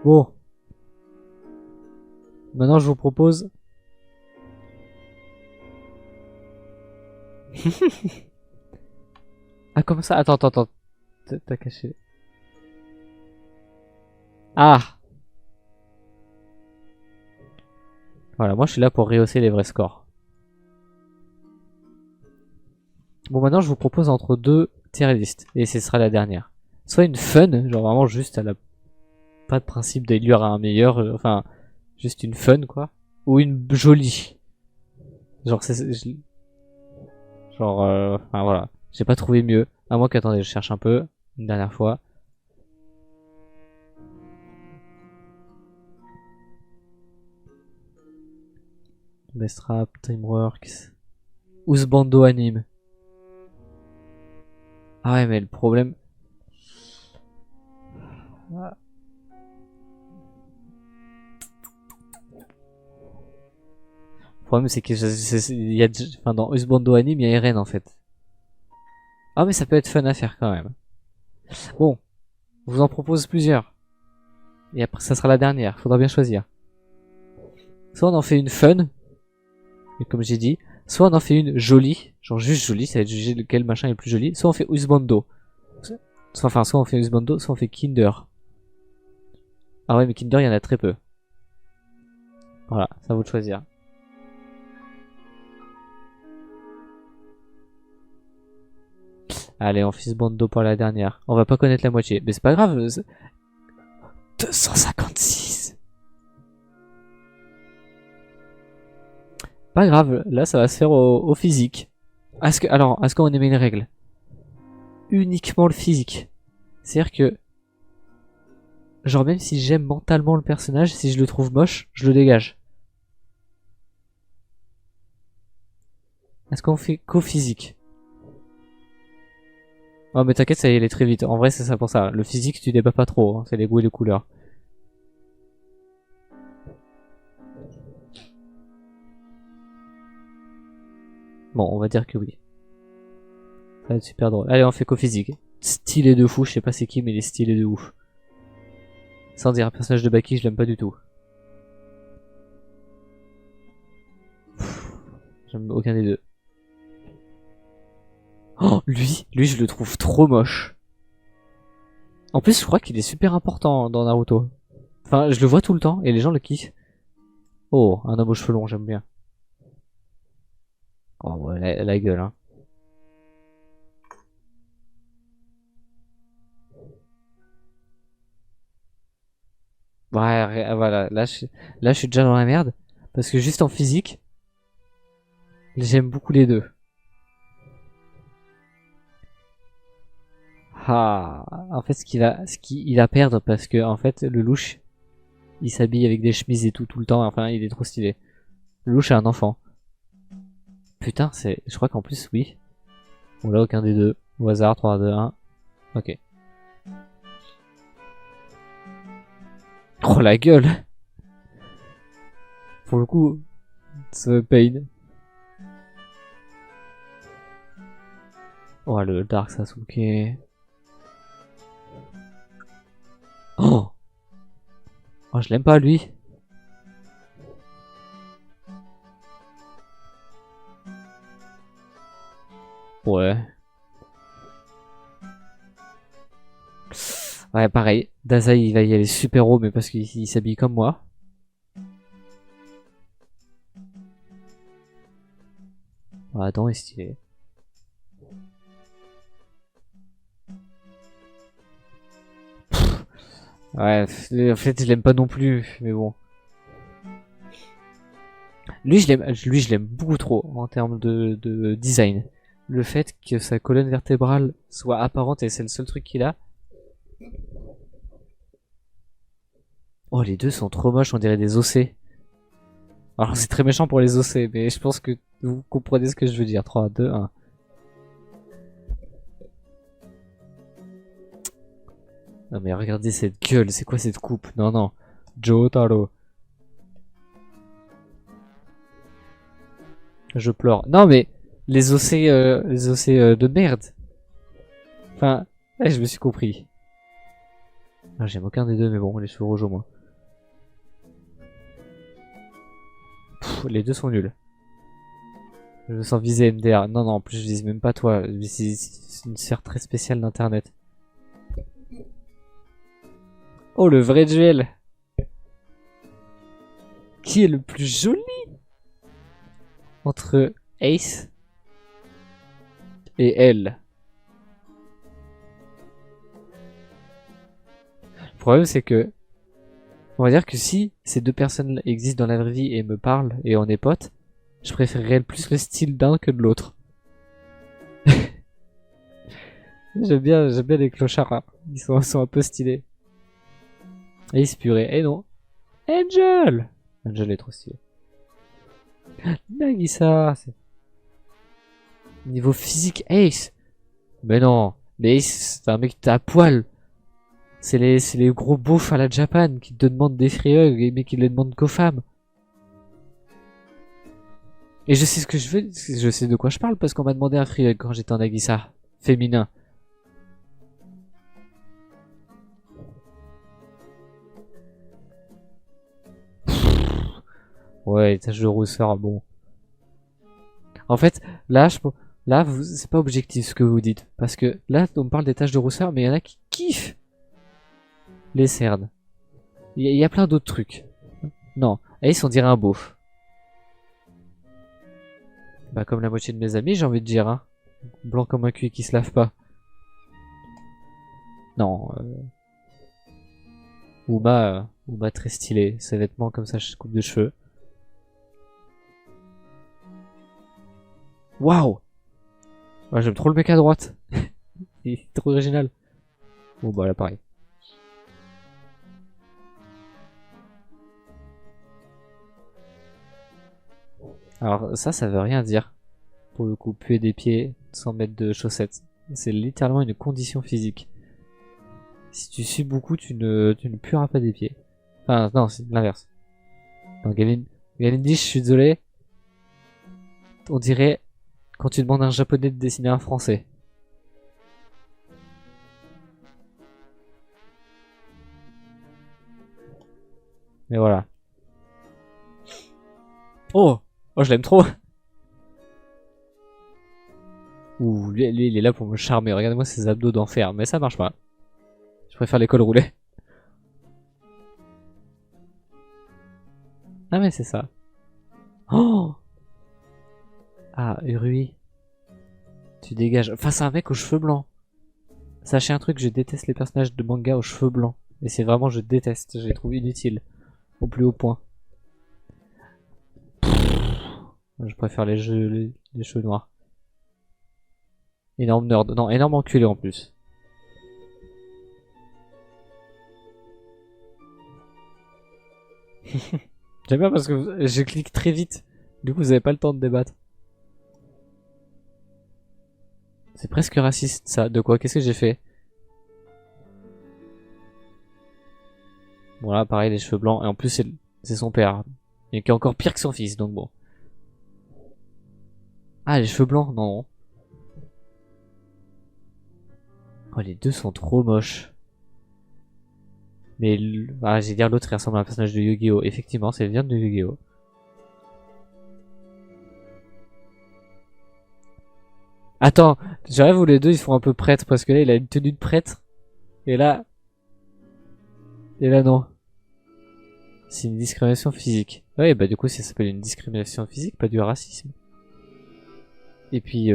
Bon. Maintenant, je vous propose... Ah, comme ça? Attends, attends, attends. T'as caché. Ah! Voilà, moi je suis là pour rehausser les vrais scores. Bon, maintenant je vous propose entre deux tier list. Et ce sera la dernière. Soit une fun, genre vraiment juste elle a pas de principe d'élire à un meilleur. Enfin, juste une fun quoi. Ou une jolie. Genre, genre, enfin voilà. J'ai pas trouvé mieux. À moins qu'attendez, je cherche un peu. Une dernière fois. Best Rap, Dreamworks. Ousbando Anime. Ah ouais, mais le problème... Le problème c'est que il y a, enfin, dans Husbando Anime, il y a Eren en fait. Ah mais ça peut être fun à faire quand même. Bon, je vous en propose plusieurs. Et après ça sera la dernière, faudra bien choisir. Soit on en fait une fun, et comme j'ai dit, soit on en fait une jolie, genre juste jolie, ça va être jugé lequel machin est le plus joli, soit on fait Husbando. Enfin, soit on fait Husbando, soit on fait Kinder. Ah ouais, mais Kinder, il y en a très peu. Voilà, ça à vous de choisir. Allez, on fait Husbando pour la dernière. On va pas connaître la moitié, mais c'est pas grave. 256. Pas grave, là ça va se faire au physique. Est-ce qu'on émet une règle? Uniquement le physique. C'est-à-dire que, genre même si j'aime mentalement le personnage, si je le trouve moche, je le dégage. Est-ce qu'on fait qu'au physique? Oh mais t'inquiète, ça y est, très vite. En vrai c'est ça pour ça. Le physique tu débats pas trop, hein. C'est les goûts et les couleurs. Bon, on va dire que oui. Ça va être super drôle. Allez, on fait qu'au physique. Stylé de fou, je sais pas c'est qui, mais il est stylé de ouf. Sans dire, un personnage de Baki, je l'aime pas du tout. J'aime aucun des deux. Oh, lui je le trouve trop moche. En plus, je crois qu'il est super important dans Naruto. Enfin, je le vois tout le temps et les gens le kiffent. Oh, un homme aux cheveux longs, j'aime bien. Oh ouais, la gueule, hein. Ouais, voilà, là je suis déjà dans la merde. Parce que juste en physique, j'aime beaucoup les deux. Ah, en fait, ce qu'il a à perdre, parce que en fait, le louche, il s'habille avec des chemises et tout le temps. Enfin, il est trop stylé. Le louche est un enfant. Putain, je crois qu'en plus, oui. Bon, là, aucun des deux. Au hasard, 3, 2, 1. Ok. Oh, la gueule! Pour le coup, c'est pain. Oh, le Dark Sasuke. Oh! Oh, je l'aime pas, lui. Ouais. Ouais, pareil. Dazai, il va y aller super haut, mais parce qu'il s'habille comme moi. Ah, attends, il est stylé. Ouais, en fait, je l'aime pas non plus, mais bon. Lui, je l'aime beaucoup trop en termes de design. Le fait que sa colonne vertébrale soit apparente et c'est le seul truc qu'il a. Oh, les deux sont trop moches, on dirait des ossets. Alors, c'est très méchant pour les ossets, mais je pense que vous comprenez ce que je veux dire. 3, 2, 1. Non, mais regardez cette gueule, c'est quoi cette coupe? Non, non. Jotaro. Je pleure. Non, mais les ossets de merde. Enfin, je me suis compris. Ah, j'aime aucun des deux, mais bon, les cheveux rouges au moins. Pff, les deux sont nuls. Je me sens visé MDR. Non, non, en plus je vise même pas toi. C'est une sphère très spéciale d'internet. Oh, le vrai duel. Qui est le plus joli entre Ace et elle? Le problème c'est que on va dire que si ces deux personnes existent dans la vraie vie et me parlent et on est potes, je préférerais plus le style d'un que de l'autre. j'aime bien les clochards, hein. Ils sont un peu stylés. Ace purée, et non. Angel! Angel est trop stylé. Nagisa, niveau physique, Ace. Mais non, mais Ace, c'est un mec à poil. C'est les gros beaufs à la Japan qui te demandent des free hugs, mais qui les demandent qu'aux femmes. Et je sais ce que je veux, je sais de quoi je parle parce qu'on m'a demandé un free hug quand j'étais en Nagisa, féminin. Ouais, tâche de rousseur, bon. En fait, là, c'est pas objectif ce que vous dites. Parce que là, on me parle des taches de rousseur, mais il y en a qui kiffent les cernes. Il y a plein d'autres trucs. Non, Ace, on dirait un beauf. Bah, comme la moitié de mes amis, j'ai envie de dire, hein. Blanc comme un cuit qui se lave pas. Non, Uma très stylé. Ses vêtements comme ça, coupe de cheveux. Waouh! Ouais, j'aime trop le mec à droite. Il est trop original. Bon, bah là, pareil. Alors, ça veut rien dire. Pour le coup, puer des pieds sans mettre de chaussettes. C'est littéralement une condition physique. Si tu sues beaucoup, tu ne pueras pas des pieds. Enfin, non, c'est l'inverse. Non, Galindi, je suis désolé. On dirait quand tu demandes à un japonais de dessiner un français. Mais voilà. Oh! Oh, je l'aime trop! Ouh, lui, il est là pour me charmer. Regardez-moi ses abdos d'enfer. Mais ça marche pas. Je préfère les cols roulés. Ah, mais c'est ça. Oh! Ah, Urui. Tu dégages. Face à un mec aux cheveux blancs. Sachez un truc, je déteste les personnages de manga aux cheveux blancs. Et c'est vraiment, je déteste. Je les trouve inutiles. Au plus haut point. Je préfère les cheveux noirs. Énorme nerd. Non, énorme enculé en plus. J'aime bien parce que je clique très vite. Du coup, vous avez pas le temps de débattre. C'est presque raciste ça. De quoi? Qu'est-ce que j'ai fait? Voilà, pareil, les cheveux blancs. Et en plus, c'est son père. Et qui est encore pire que son fils, donc bon. Ah, les cheveux blancs? Non. Oh, les deux sont trop moches. Mais, ah, j'ai dire l'autre, il ressemble à un personnage de Yu-Gi-Oh! Effectivement, c'est vient de Yu-Gi-Oh! Attends, j'arrive où les deux ils font un peu prêtre parce que là il a une tenue de prêtre. Et là. Et là non. C'est une discrimination physique. Ouais, bah du coup ça s'appelle une discrimination physique, pas du racisme. Et puis,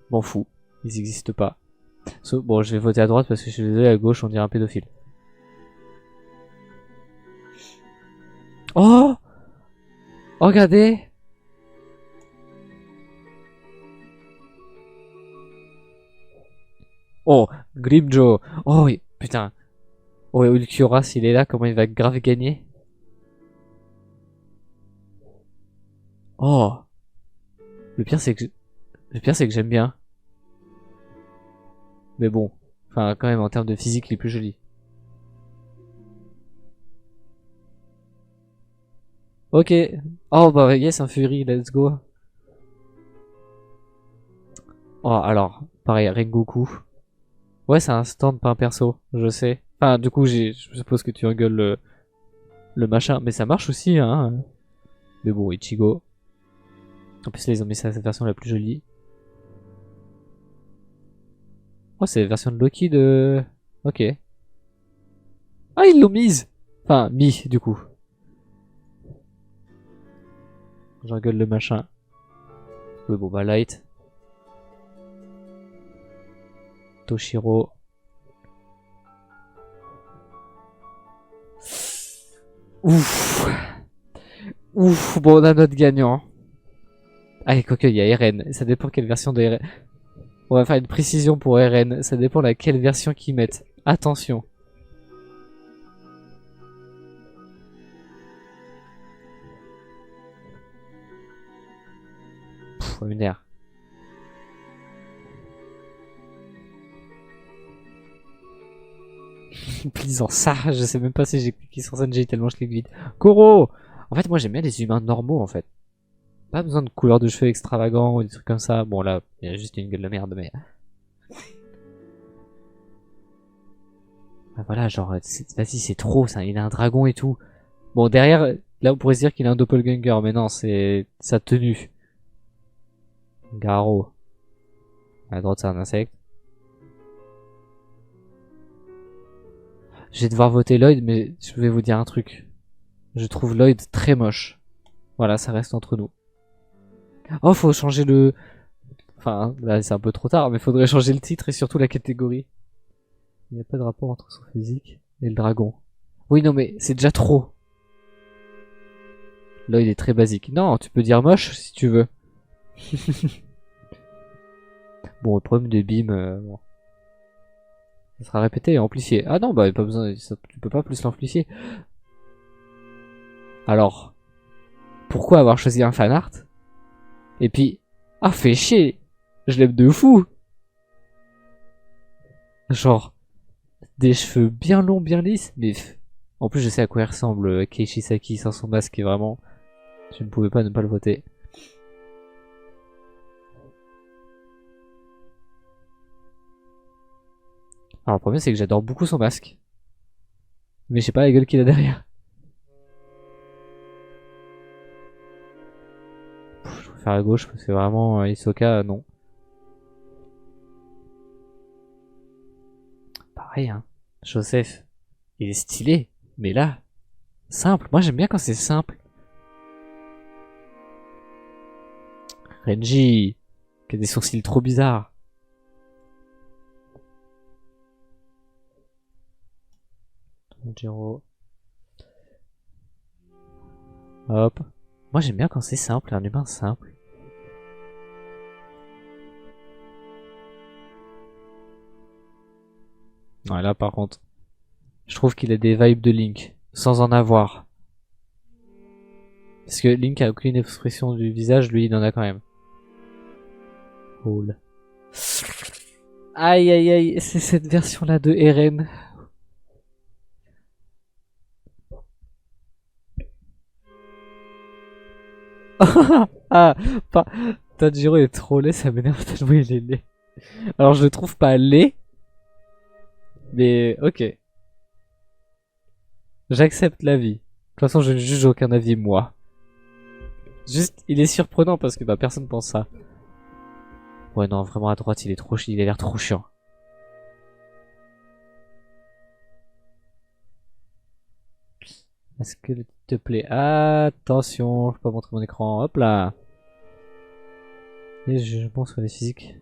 m'en fous. Ils existent pas. Bon, je vais voter à droite parce que je suis désolé, à gauche on dirait un pédophile. Oh! Regardez! Oh, Grimjo. Oh, oui, putain. Oh, et Ulquiorra, s'il est là, comment il va grave gagner? Oh. Le pire, c'est que j'aime bien. Mais bon. Enfin, quand même, en termes de physique, il est plus joli. Ok. Oh, bah, yes, un Fury, let's go. Oh, alors, pareil, Rengoku. Ouais, c'est un stand, pas un perso, je sais. Enfin, du coup, je suppose que tu engueules le machin, mais ça marche aussi, hein. Mais bon, Ichigo. En plus là ils ont mis ça cette version la plus jolie. Oh c'est la version de Loki de... Ok. Ah ils l'ont mise. Enfin mis du coup. J'engueule le machin. Oui bon bah Light. Toshiro. Ouf. Ouf, bon on a notre gagnant. Allez quoique il y a Eren. Ça dépend quelle version de Eren. On va faire une précision pour Eren. Ça dépend de laquelle version qu'ils mettent. Attention. Pff, une air. Please en ça, je sais même pas si j'ai cliqué sur Sanji tellement je clique vite. Koro. En fait moi j'aime bien les humains normaux en fait. Pas besoin de couleur de cheveux extravagants ou des trucs comme ça. Bon là, il y a juste une gueule de merde mais... Ah, voilà genre, vas-y c'est trop ça, il a un dragon et tout. Bon derrière, là on pourrait se dire qu'il a un doppelganger mais non c'est sa tenue. Garo. À droite c'est un insecte. Je vais devoir voter Lloyd, mais je vais vous dire un truc. Je trouve Lloyd très moche. Voilà, ça reste entre nous. Oh, faut changer le... Enfin, là c'est un peu trop tard, mais faudrait changer le titre et surtout la catégorie. Il n'y a pas de rapport entre son physique et le dragon. Oui, non, mais c'est déjà trop. Lloyd est très basique. Non, tu peux dire moche si tu veux. Bon, le problème de Bim... bon. Ça sera répété et amplifié. Ah non, bah pas besoin, tu peux pas plus l'amplifier. Alors, pourquoi avoir choisi un fanart? Et puis, ah fait chier, je l'aime de fou. Genre, des cheveux bien longs, bien lisses, mais en plus je sais à quoi il ressemble Keiichi Saki sans son masque et vraiment, je ne pouvais pas ne pas le voter. Alors le problème c'est que j'adore beaucoup son masque. Mais je sais pas la gueule qu'il a derrière. Je préfère à gauche parce que vraiment Hisoka non. Pareil hein. Joseph, il est stylé. Mais là, simple. Moi j'aime bien quand c'est simple. Renji, qui a des sourcils trop bizarres. Tanjiro. Hop. Moi j'aime bien quand c'est simple, un humain simple. Ouais, là par contre, je trouve qu'il a des vibes de Link, sans en avoir. Parce que Link a aucune expression du visage, lui il en a quand même. Cool. Aïe aïe aïe, c'est cette version là de Eren. Ah, pas... Tanjiro est trop laid, ça m'énerve tellement il est laid. Alors je le trouve pas laid, mais ok. J'accepte l'avis. De toute façon, je ne juge aucun avis, moi. Juste, il est surprenant parce que bah, personne pense ça. Ouais, non, vraiment à droite, il est trop il a l'air trop chiant. Est-ce que le titre te plaît? Attention, je peux pas montrer mon écran. Hop là. Et je pense sur les physiques.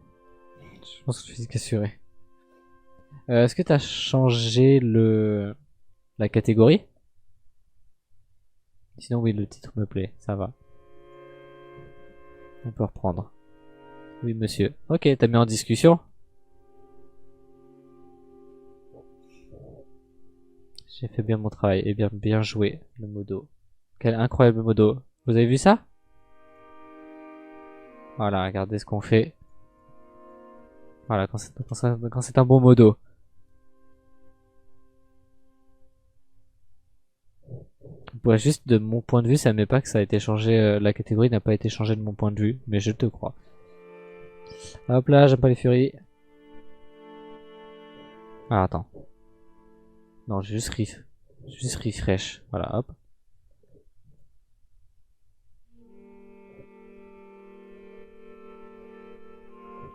Je pense que le physique assuré. Est-ce que t'as changé la catégorie? Sinon oui, le titre me plaît, ça va. On peut reprendre. Oui monsieur. Ok, t'as mis en discussion? J'ai fait bien mon travail. Et bien joué, le modo. Quel incroyable modo. Vous avez vu ça? Voilà, regardez ce qu'on fait. Voilà, quand c'est un bon modo. Ouais, juste de mon point de vue, ça met pas que ça a été changé. La catégorie n'a pas été changée de mon point de vue, mais je te crois. Hop là, j'aime pas les furies. Ah, attends. Non, j'ai juste refresh. Voilà, hop.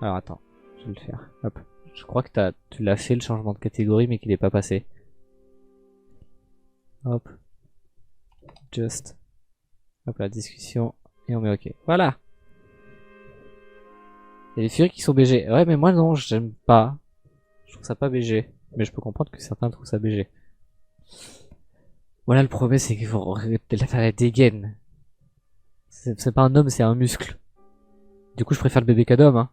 Alors attends, je vais le faire. Hop. Je crois que tu l'as fait le changement de catégorie mais qu'il est pas passé. Hop. Just. Hop la discussion. Et on met OK. Voilà. Il y a des figurines qui sont BG. Ouais mais moi non, j'aime pas. Je trouve ça pas BG. Mais je peux comprendre que certains trouvent ça BG. Voilà le problème c'est qu'il faut faire la dégaine. C'est pas un homme, c'est un muscle. Du coup je préfère le bébé qu'Adam hein.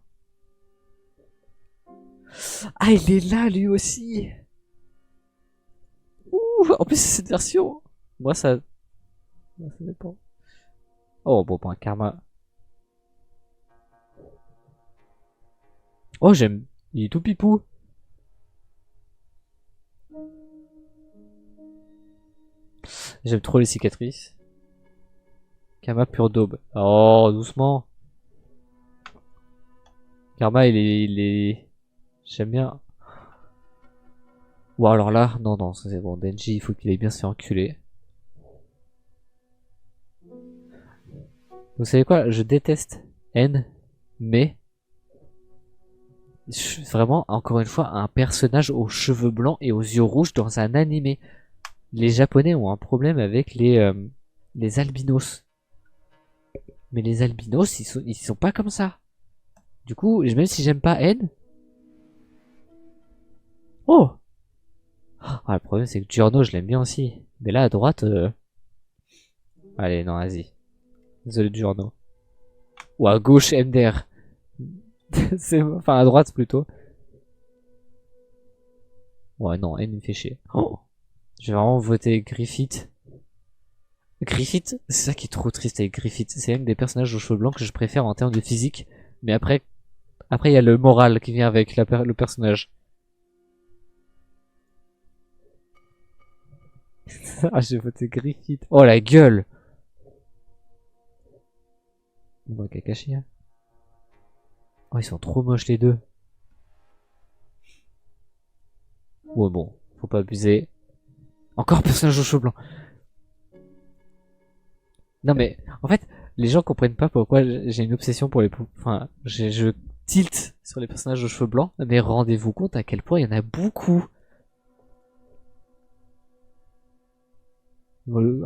Ah il est là lui aussi. Ouh, en plus c'est cette version. Moi ça dépend. Oh bon, un karma. Oh j'aime. Il est tout pipou. J'aime trop les cicatrices. Karma pure daube. Oh doucement. Karma il est... J'aime bien. Ou alors là, non, c'est bon. Denji, il faut qu'il aille bien se faire enculer. Vous savez quoi? Je déteste N, mais vraiment, encore une fois, un personnage aux cheveux blancs et aux yeux rouges dans un animé. Les Japonais ont un problème avec les albinos. Mais les albinos, ils sont pas comme ça. Du coup, même si j'aime pas N... Oh! Ah, le problème, c'est que Giorno, je l'aime bien aussi. Mais là, à droite... Allez, non, vas-y. Désolé, Giorno. Ou à gauche, MDR. Enfin, à droite, plutôt. Ouais, non, N me fait chier. Oh, je vais vraiment voter Griffith. Griffith, c'est ça qui est trop triste avec Griffith. C'est un des personnages aux cheveux blancs que je préfère en termes de physique. Mais après, il y a le moral qui vient avec le personnage. Ah, j'ai voté Griffith. Oh, la gueule! On voit Kakashi, hein. Oh, ils sont trop moches les deux. Ouais, bon, faut pas abuser. Encore personnage aux cheveux blancs. Non mais, en fait, les gens comprennent pas pourquoi j'ai une obsession pour les... Enfin, je tilte sur les personnages aux cheveux blancs, mais rendez-vous compte à quel point il y en a beaucoup.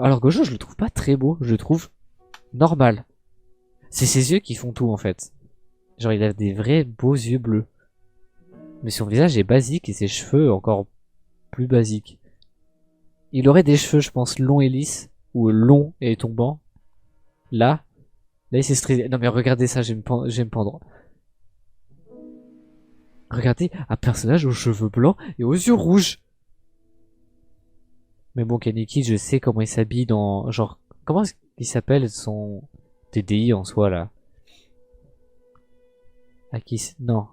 Alors Gojo, je le trouve pas très beau, je le trouve normal. C'est ses yeux qui font tout en fait. Genre il a des vrais beaux yeux bleus. Mais son visage est basique et ses cheveux encore plus basiques. Il aurait des cheveux, je pense, longs et lisses, ou longs et tombants. Là il s'est stressé. Non mais regardez ça, je vais me pendre. Regardez, un personnage aux cheveux blancs et aux yeux rouges. Mais bon, Kaneki, je sais comment il s'habille dans... Genre, comment est-ce qu'il s'appelle son TDI en soi, là? Akis... Non.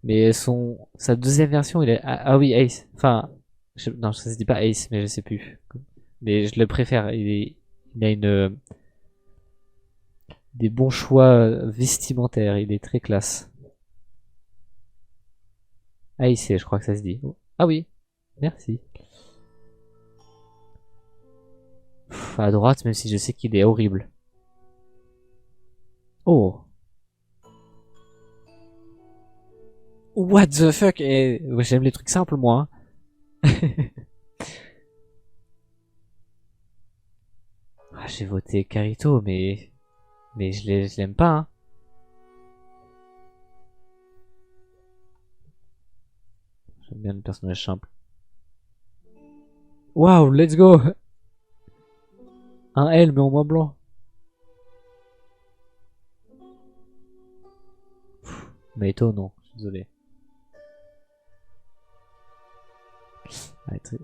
Mais sa deuxième version, il est... Ah oui, Ace. Enfin... Non, ça se dit pas Ace, mais je sais plus. Mais je le préfère. Il a des bons choix vestimentaires. Il est très classe. Ace, je crois que ça se dit. Ah oui. Merci. Pff, à droite, même si je sais qu'il est horrible. Oh. What the fuck? J'aime les trucs simples, moi. Ah, j'ai voté Carito, mais je l'aime pas. Hein. J'aime bien le personnage simple. Waouh, let's go. Un L, mais en moins blanc. Meito, non. Je suis désolé.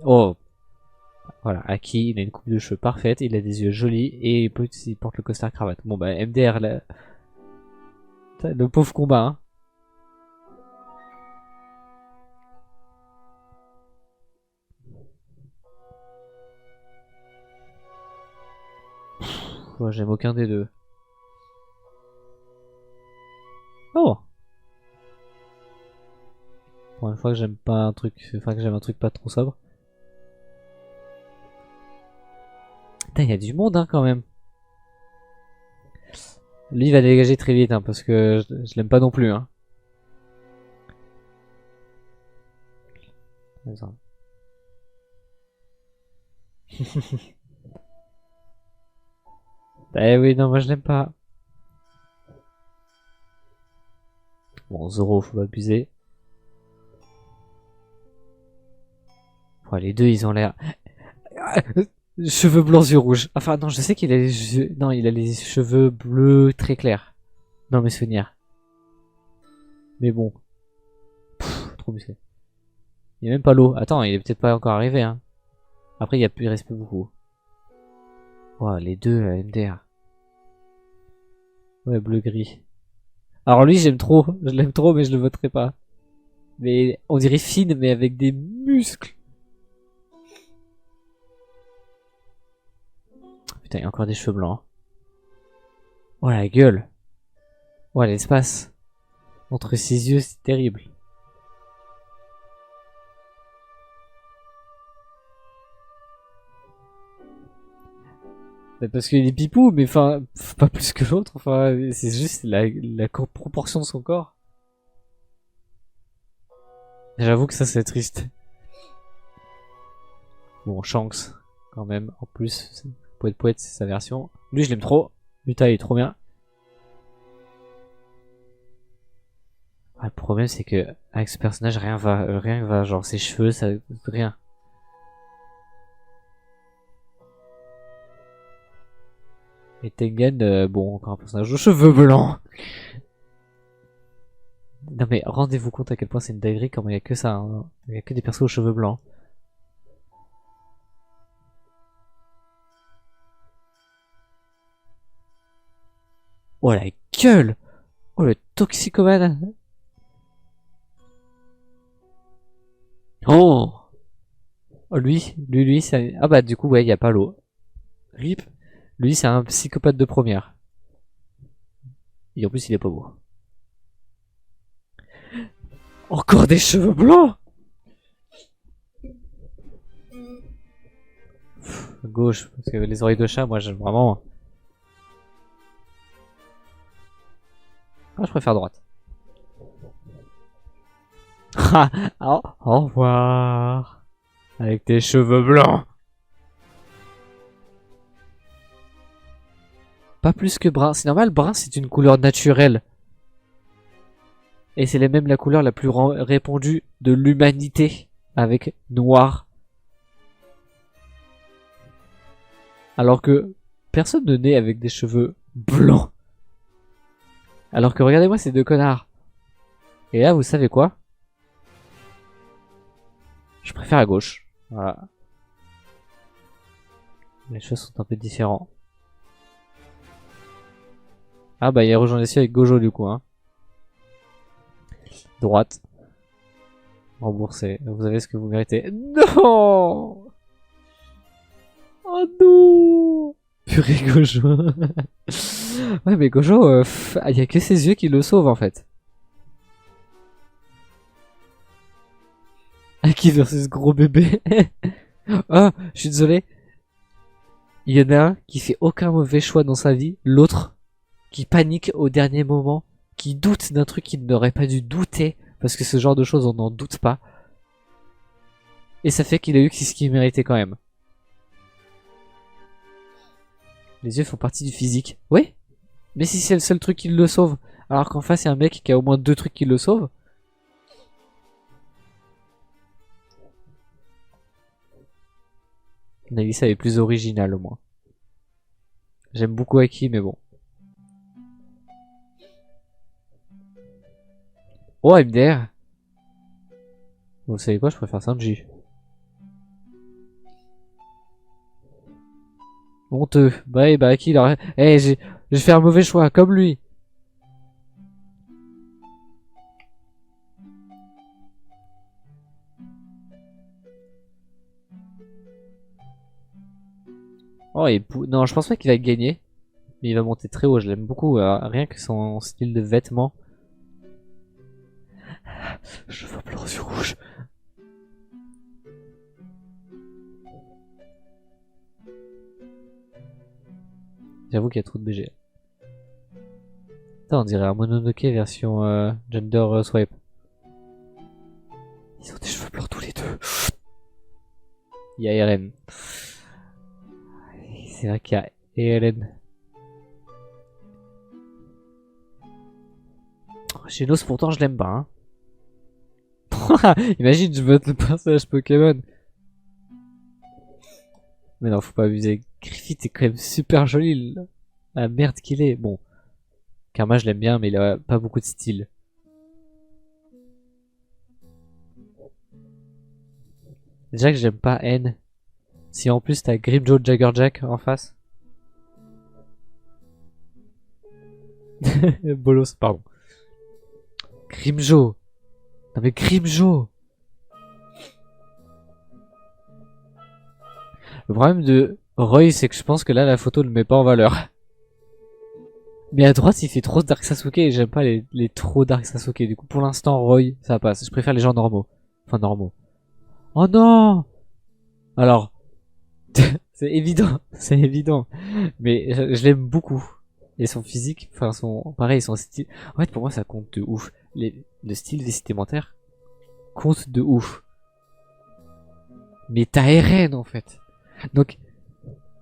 Oh. Voilà, Aki, il a une coupe de cheveux parfaite, il a des yeux jolis et il porte le costard cravate. Bon bah MDR, là... le pauvre combat, hein. Moi j'aime aucun des deux. Oh. Pour une fois que j'aime pas un truc, enfin que j'aime un truc pas trop sobre. Putain, il y a du monde hein quand même. Lui, il va dégager très vite, hein, parce que je l'aime pas non plus, hein. Attends. Eh oui, non, moi je l'aime pas. Bon, Zoro, faut pas abuser. Ouais, les deux, ils ont l'air... Cheveux blancs, yeux rouges. Enfin, non, je sais qu'il a les yeux... Non, il a les cheveux bleus très clairs. Dans mes souvenirs. Mais bon. Pff, trop musclé. Il y a même pas l'eau. Attends, il est peut-être pas encore arrivé, hein. Après, il reste plus beaucoup. Oh, les deux, MDR. Ouais, bleu-gris. Alors lui, j'aime trop. Je l'aime trop, mais je le voterai pas. Mais on dirait Finn, mais avec des muscles. Putain, il y a encore des cheveux blancs. Oh la gueule. Oh l'espace. Entre ses yeux, c'est terrible. Bah, parce qu'il est pipou, mais enfin, pas plus que l'autre. Enfin, c'est juste la proportion de son corps. J'avoue que ça, c'est triste. Bon, Shanks, quand même, en plus. Poète, c'est sa version. Lui, je l'aime trop. Muta, il est trop bien. Ah, le problème, c'est que avec ce personnage, rien va. Genre ses cheveux, ça, rien. Et Tengen, bon, encore un personnage aux cheveux blancs. Non mais rendez-vous compte à quel point c'est une dinguerie, comme il y a que ça, hein. Il y a que des persos aux cheveux blancs. Oh la gueule! Oh le toxicomane! Oh! Oh lui, c'est... Ah bah du coup, ouais, il y a pas l'eau. RIP. Lui, c'est un psychopathe de première. Et en plus, il est pas beau. Encore des cheveux blancs! Gauche, parce que les oreilles de chat, moi, j'aime vraiment... Ah, je préfère droite. Ah, au revoir! Avec tes cheveux blancs! Pas plus que brun. C'est normal, brun, c'est une couleur naturelle. Et c'est même la couleur la plus répandue de l'humanité. Avec noir. Alors que personne ne naît avec des cheveux blancs. Alors que regardez-moi ces deux connards. Et là, vous savez quoi? Je préfère à gauche. Voilà. Les choses sont un peu différents. Ah bah il a rejoint ici avec Gojo du coup, hein. Droite. Remboursé. Vous avez ce que vous méritez. Non! Oh non! Purée Gojo. Ouais mais Gojo, il y a que ses yeux qui le sauvent en fait. Aki versus gros bébé. Ah, je suis désolé. Il y en a un qui fait aucun mauvais choix dans sa vie, l'autre qui panique au dernier moment, qui doute d'un truc qu'il n'aurait pas dû douter, parce que ce genre de choses on n'en doute pas. Et ça fait qu'il a eu ce qu'il méritait quand même. Les yeux font partie du physique. Oui, mais si c'est le seul truc qui le sauve, alors qu'en face il y a un mec qui a au moins deux trucs qui le sauvent. Nagisa est plus original au moins. J'aime beaucoup Aki, mais bon. Oh, MDR. Vous savez quoi, je préfère Sanji. Honteux. Bah, Aki, il aurait... Eh, j'ai fait un mauvais choix, comme lui. Oh, non, je pense pas qu'il va gagner. Mais il va monter très haut, je l'aime beaucoup. Rien que son style de vêtements. Cheveux blancs sur rouge. J'avoue qu'il y a trop de BG. Putain, on dirait un Mononoke version gender swipe. Ils ont des cheveux blancs tous les deux. Il y a Eren. C'est vrai qu'il y a Eren. Genos, pourtant, je l'aime pas. Hein. Imagine, je vote le personnage Pokémon. Mais non, faut pas abuser. Griffith est quand même super joli. La merde qu'il est. Bon. Karma, je l'aime bien, mais il a pas beaucoup de style. Déjà que j'aime pas N. Si en plus t'as Grimjo Jaggerjack en face. Bolos, pardon. Grimjo. Non mais Grimjo. Le problème de Roy, c'est que je pense que là, la photo ne met pas en valeur. Mais à droite, il fait trop Dark Sasuke et j'aime pas les trop Dark Sasuke. Du coup, pour l'instant, Roy, ça passe. Je préfère les gens normaux. Enfin, normaux. Oh non! Alors, c'est évident, c'est évident. Mais je l'aime beaucoup. Et son physique, enfin pareil, son style. En fait, pour moi, ça compte de ouf. Le style vestimentaire compte de ouf. Mais t'as Eren, en fait. Donc,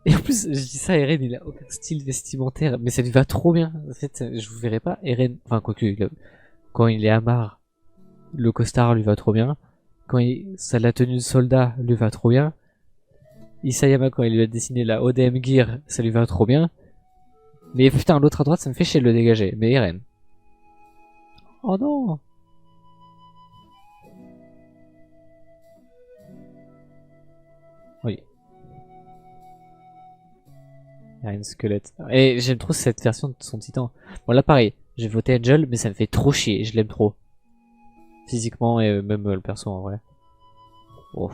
et en plus, je dis ça, Eren, il a aucun style vestimentaire, mais ça lui va trop bien. En fait, je vous verrai pas Eren, enfin, quoique, quand il est Amar, le costard lui va trop bien. Quand la tenue de soldat lui va trop bien. Isayama, quand il lui a dessiné la ODM Gear, ça lui va trop bien. Mais putain, l'autre à droite, ça me fait chier de le dégager. Mais Eren. Oh non! Oui. Eren squelette. Et j'aime trop cette version de son titan. Bon là pareil, j'ai voté Angel, mais ça me fait trop chier, je l'aime trop. Physiquement et même le perso en vrai. Oh.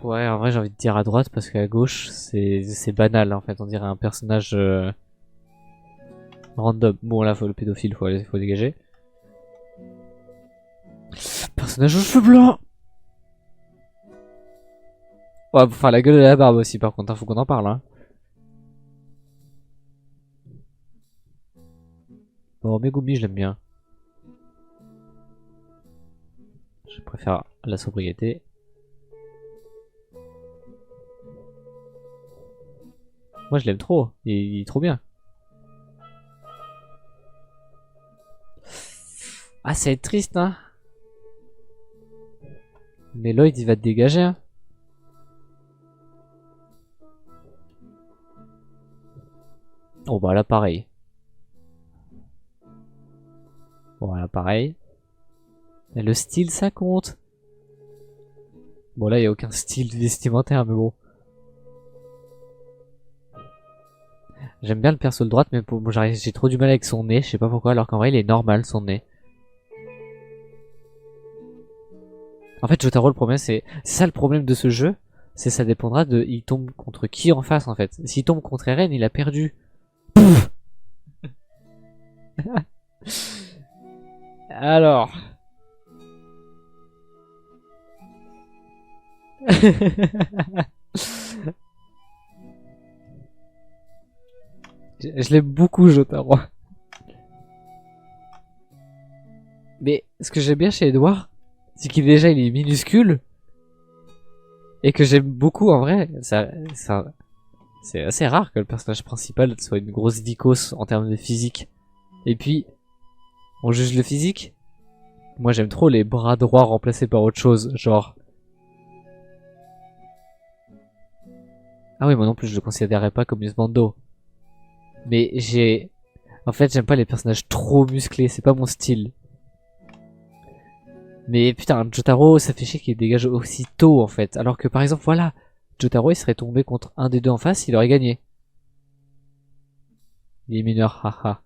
Ouais, en vrai j'ai envie de dire à droite parce qu'à gauche c'est banal en fait, on dirait un personnage random. Bon là faut le pédophile, faut dégager. Personnage aux cheveux blancs. Ouais, enfin la gueule et la barbe aussi par contre, hein, faut qu'on en parle hein. Bon, Megumi je l'aime bien. Je préfère la sobriété. Moi je l'aime trop, il est trop bien. Ah ça va être triste hein. Mais Lloyd il va te dégager hein. Oh bah là pareil. Voilà pareil. Et le style ça compte. Bon là il y a aucun style vestimentaire mais bon. J'aime bien le perso de droite mais bon, j'ai trop du mal avec son nez, je sais pas pourquoi alors qu'en vrai il est normal son nez. En fait Jotaro le problème c'est ça le problème de ce jeu, c'est ça dépendra de il tombe contre qui en face en fait. S'il tombe contre Eren il a perdu. Alors. Je l'aime beaucoup Jotaro. Mais ce que j'aime bien chez Edouard, c'est qu'il déjà il est minuscule et que j'aime beaucoup en vrai. C'est assez rare que le personnage principal soit une grosse vicose en termes de physique. Et puis, on juge le physique. Moi j'aime trop les bras droits remplacés par autre chose, genre. Ah oui, moi non plus je le considérerais pas comme Yusbando. Mais en fait j'aime pas les personnages trop musclés, c'est pas mon style. Mais putain, Jotaro, ça fait chier qu'il dégage aussi tôt en fait. Alors que par exemple, voilà, Jotaro il serait tombé contre un des deux en face, il aurait gagné. Il est mineur, haha.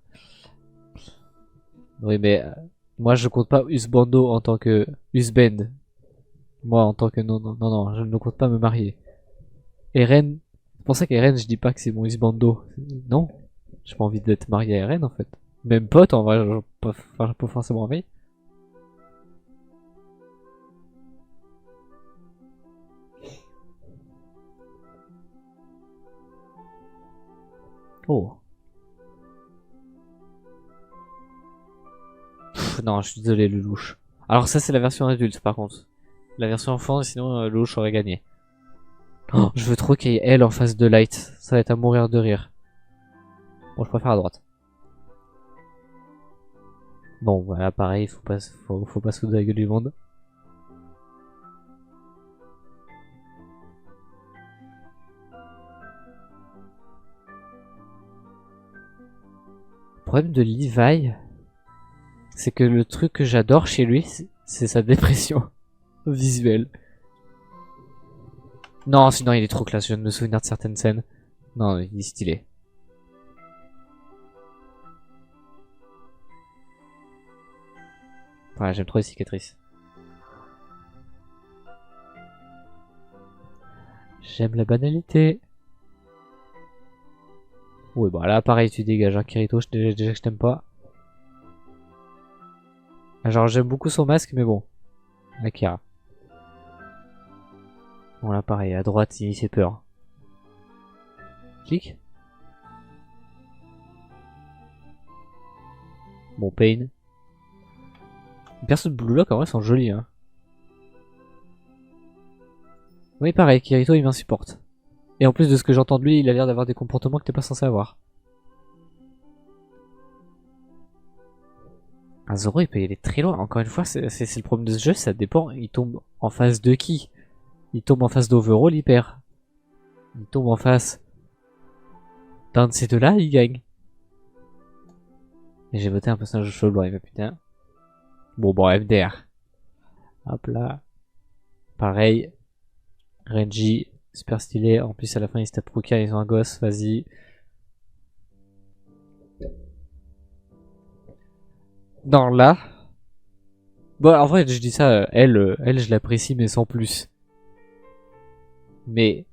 Oui, mais moi je compte pas Usbando en tant que Usbend. Moi en tant que non, je ne compte pas me marier. Eren, c'est pour ça qu'Eren, je dis pas que c'est mon Usbando. Non, j'ai pas envie d'être marié à Eren en fait. Même pote en vrai, j'ai pas forcément envie. Oh. Pff, non, je suis désolé, le louche. Alors ça, c'est la version adulte, par contre. La version enfant, sinon le louche aurait gagné. Oh, je veux trop qu'il y ait elle en face de Light. Ça va être à mourir de rire. Bon, je préfère à droite. Bon, voilà, pareil, faut pas se foutre de la gueule du monde. Le problème de Levi, c'est que le truc que j'adore chez lui, c'est sa dépression visuelle. Non, sinon il est trop classe, je viens de me souvenir de certaines scènes. Non, il est stylé. Ouais, j'aime trop les cicatrices. J'aime la banalité. Oui, bah là, pareil, tu dégages, hein, Kirito, déjà que je t'aime pas. Genre, j'aime beaucoup son masque, mais bon. Akira. Bon, là, pareil, à droite, il fait peur. Clic. Bon, Pain. Les persos de Blue Lock, en vrai, sont jolis, hein. Oui, pareil, Kirito, il m'insupporte. Et en plus de ce que j'entends de lui, il a l'air d'avoir des comportements que t'es pas censé avoir. Un Zoro, il peut y aller très loin. Encore une fois, c'est le problème de ce jeu, ça dépend. Il tombe en face de qui? Il tombe en face d'Overall, il perd. Il tombe en face d'un de ces deux-là, il gagne. Et j'ai voté un personnage chelou, mais putain. Bon, MDR. Hop là. Pareil. Renji, super stylé. En plus, à la fin, ils se tapent Rukia, ils ont un gosse, vas-y. Non, là. Bon, en vrai, je dis ça, elle, je l'apprécie, mais sans plus. Mais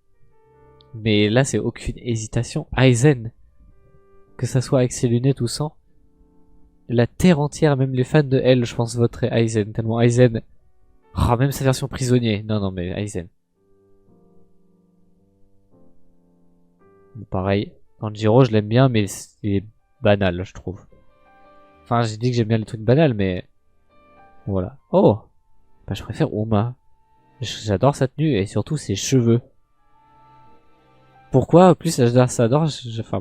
là, c'est aucune hésitation. Aizen. Que ça soit avec ses lunettes ou sans. La terre entière, même les fans de elle, je pense, voteraient Aizen. Tellement Aizen. Oh, même sa version prisonnier. Non, mais Aizen. Bon, pareil. Tanjiro, je l'aime bien, mais c'est banal, je trouve. Enfin, j'ai dit que j'aime bien les trucs banals, mais... Voilà. Oh, bah, je préfère Uma. J'adore sa tenue et surtout ses cheveux. Pourquoi en plus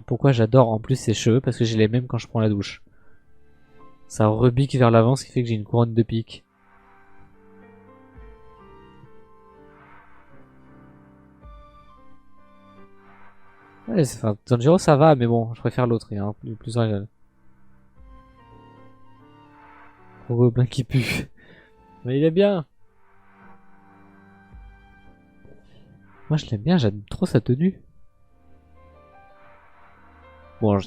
pourquoi j'adore en plus ses cheveux? Parce que j'ai les mêmes quand je prends la douche. Ça rebique vers l'avant, ce qui fait que j'ai une couronne de pique. Ouais, enfin, Tanjiro ça va, mais bon, je préfère l'autre, il est un peu plus original. Gros gobelin qui pue. Mais il est bien. Moi je l'aime bien, j'aime trop sa tenue. Bon,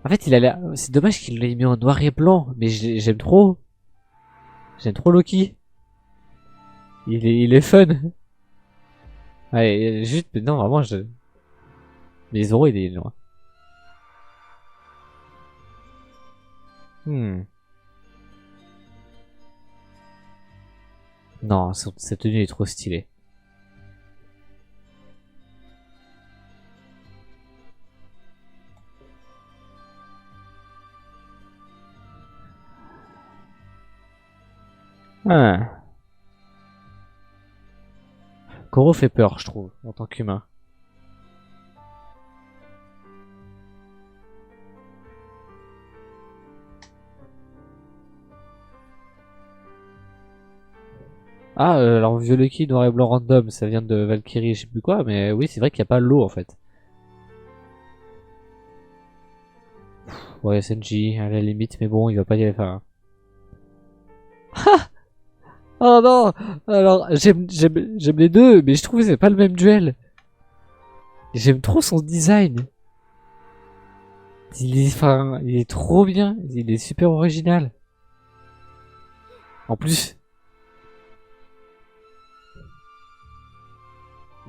en fait, il a l'air... C'est dommage qu'il l'ait mis en noir et blanc, mais j'aime trop. J'aime trop Loki. Il est fun. Ouais, juste, non, vraiment, mais Zoro, il est loin. Non, cette tenue est trop stylée. Ah. Koro fait peur, je trouve, en tant qu'humain. Ah, alors violet qui noir et blanc random, ça vient de Valkyrie, je sais plus quoi, mais oui, c'est vrai qu'il n'y a pas l'eau en fait. Ouais, Senji, à la limite, mais bon, il va pas y aller faire. Oh non! Alors, j'aime les deux, mais je trouve que c'est pas le même duel. J'aime trop son design. Il est trop bien, il est super original. En plus,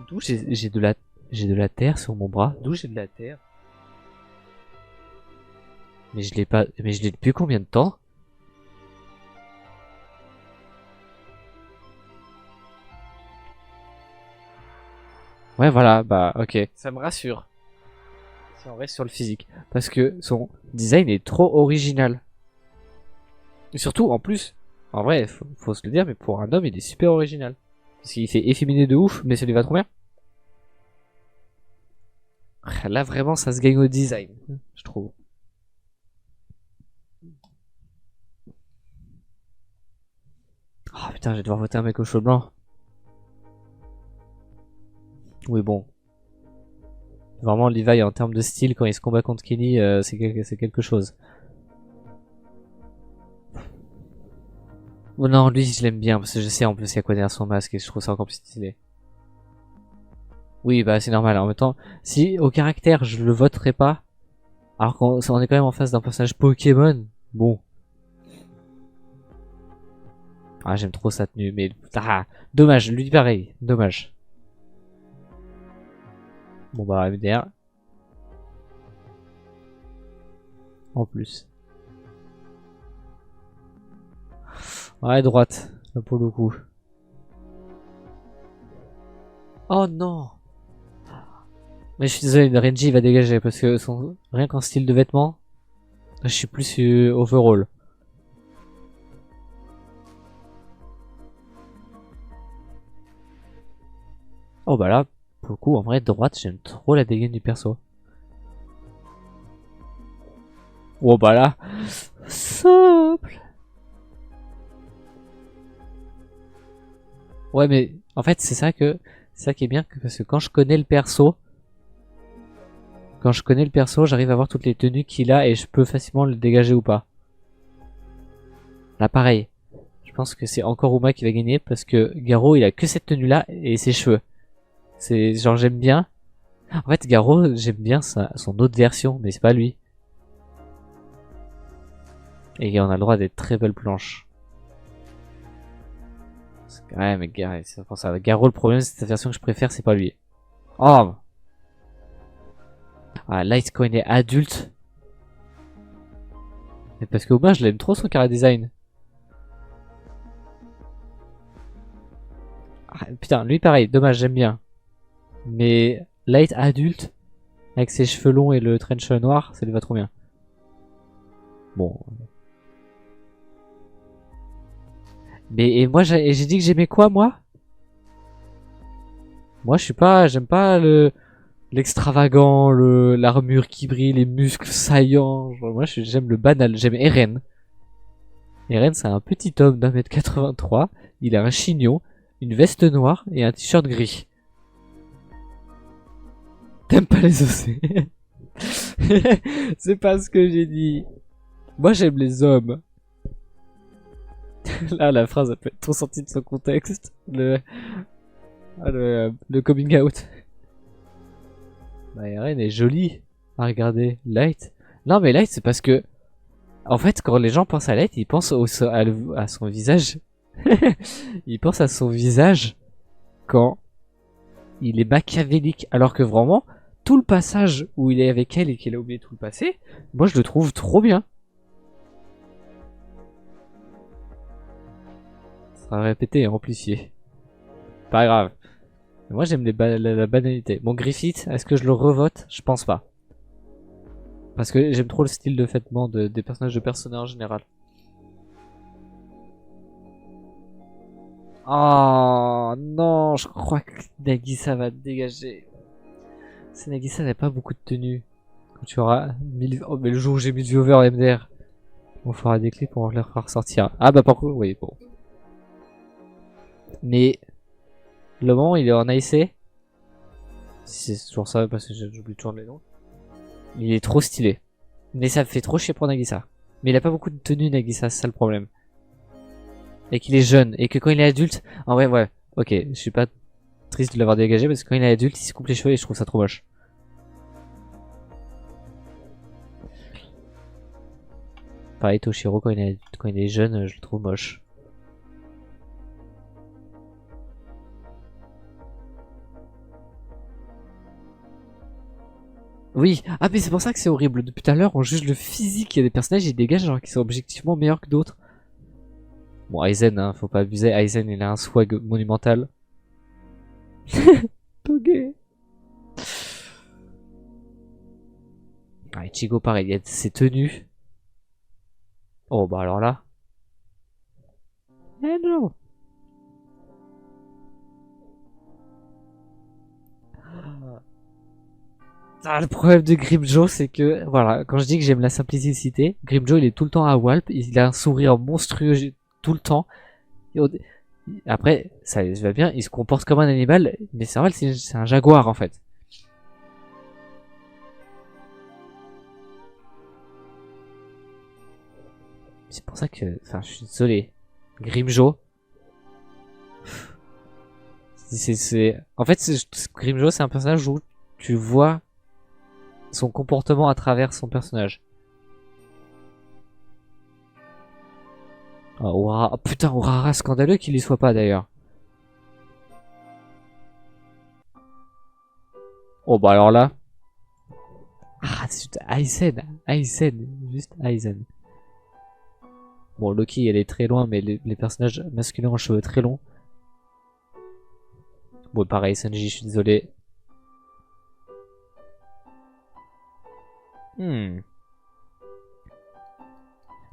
d'où j'ai de la terre sur mon bras. D'où j'ai de la terre. Mais je l'ai pas, mais je l'ai depuis combien de temps? Ouais, voilà, bah, ok. Ça me rassure. si on reste sur le physique. Parce que son design est trop original. Et surtout, en plus, en vrai, faut se le dire, mais pour un homme, il est super original. Parce qu'il fait efféminé de ouf, mais ça lui va trop bien. Là, vraiment, ça se gagne au design, je trouve. Oh putain, je vais devoir voter un mec au cheveux blanc. Oui, bon. Vraiment, Levi, en termes de style, quand il se combat contre Kenny, c'est quelque chose. Oh non, lui, je l'aime bien, parce que je sais en plus il y a quoi derrière son masque, et je trouve ça encore plus stylé. Oui, bah c'est normal. En même temps, si au caractère, je le voterai pas, alors qu'on on est quand même en face d'un personnage Pokémon, bon. Ah, j'aime trop sa tenue, mais... Ah, dommage, lui pareil, dommage. Bon bah, MDR. En plus. Ouais, droite, là pour le coup. Oh non! Mais je suis désolé, Renji va dégager, parce que rien qu'en style de vêtements, je suis plus overall. Oh bah là, pour le coup, en vrai, droite, j'aime trop la dégaine du perso. Oh bah là, simple. Ouais, mais en fait, c'est ça qui est bien, parce que quand je connais le perso, j'arrive à voir toutes les tenues qu'il a et je peux facilement le dégager ou pas. Là, pareil. Je pense que c'est encore Uma qui va gagner parce que Garo, il a que cette tenue-là et ses cheveux. C'est genre, j'aime bien. En fait, Garo, j'aime bien son autre version, mais c'est pas lui. Et on a le droit d'être très belle planche. Ouais, mais c'est pour ça. Garo, le problème, c'est que la version que je préfère, c'est pas lui. Oh! Ah, Light quand il est adulte. Mais parce que Uma, je l'aime trop son cara design. Ah, putain, lui pareil, dommage, j'aime bien. Mais Light adulte, avec ses cheveux longs et le trench noir, ça lui va trop bien. Bon. Mais et moi j'ai dit que j'aimais quoi moi? Moi je suis pas, j'aime pas l'extravagant, l'armure qui brille, les muscles saillants. Genre, moi j'aime le banal, j'aime Eren. Eren c'est un petit homme d'1m83, il a un chignon, une veste noire et un t-shirt gris. T'aimes pas les OC? C'est pas ce que j'ai dit. Moi j'aime les hommes. Là la phrase elle peut être trop sortie de son contexte. Le coming out. Bah, Eren est jolie à regarder. Light. Non mais Light c'est parce que en fait quand les gens pensent à Light ils pensent à son visage. Ils pensent à son visage quand il est machiavélique alors que vraiment tout le passage où il est avec elle et qu'il a oublié tout le passé, moi je le trouve trop bien. Ça sera répété et amplifié. Pas grave. Mais moi j'aime la banalité. Bon Griffith, est-ce que je le revote? Je pense pas. Parce que j'aime trop le style de vêtement des personnages de Persona en général. Oh non, je crois que Nagisa va dégager. C'est Nagisa n'a pas beaucoup de tenue. Quand tu auras 1000... Oh mais le jour où j'ai mis du over MDR, on fera des clips pour les faire ressortir. Ah bah par contre, oui bon. Mais le moment où il est en AIC, c'est toujours ça parce que j'oublie toujours les noms. Il est trop stylé. Mais ça me fait trop chier pour Nagisa. Mais il a pas beaucoup de tenue Nagisa, c'est ça le problème. Et qu'il est jeune. Et que quand il est adulte... En vrai, ouais. Ok, je suis pas triste de l'avoir dégagé parce que quand il est adulte, il se coupe les cheveux et je trouve ça trop moche. Pareil, Toshiro, quand il est jeune, je le trouve moche. Oui, ah mais c'est pour ça que c'est horrible. Depuis tout à l'heure, on juge le physique. Il y a des personnages, ils dégagent alors qu'ils sont objectivement meilleurs que d'autres. Bon, Aizen, hein, faut pas abuser. Aizen, il a un swag monumental. Toge. Ichigo, pareil, il y a ses tenues. Oh, bah alors là. Hello. Ah, le problème de Grimjo, c'est que, voilà, quand je dis que j'aime la simplicité, Grimjo, il est tout le temps à Walp, il a un sourire monstrueux tout le temps. Après, ça va bien, il se comporte comme un animal, mais c'est vrai, c'est un jaguar, en fait. C'est pour ça que, enfin, je suis désolé. Grimjo. En fait, Grimjo, c'est un personnage où tu vois son comportement à travers son personnage. Oh, putain, Urara, scandaleux qu'il y soit pas d'ailleurs. Oh bah alors là. Ah, c'est Aizen, juste Aizen. Bon, Loki, elle est très loin, mais les personnages masculins ont les cheveux très longs. Bon, pareil, Sanji, je suis désolé. Je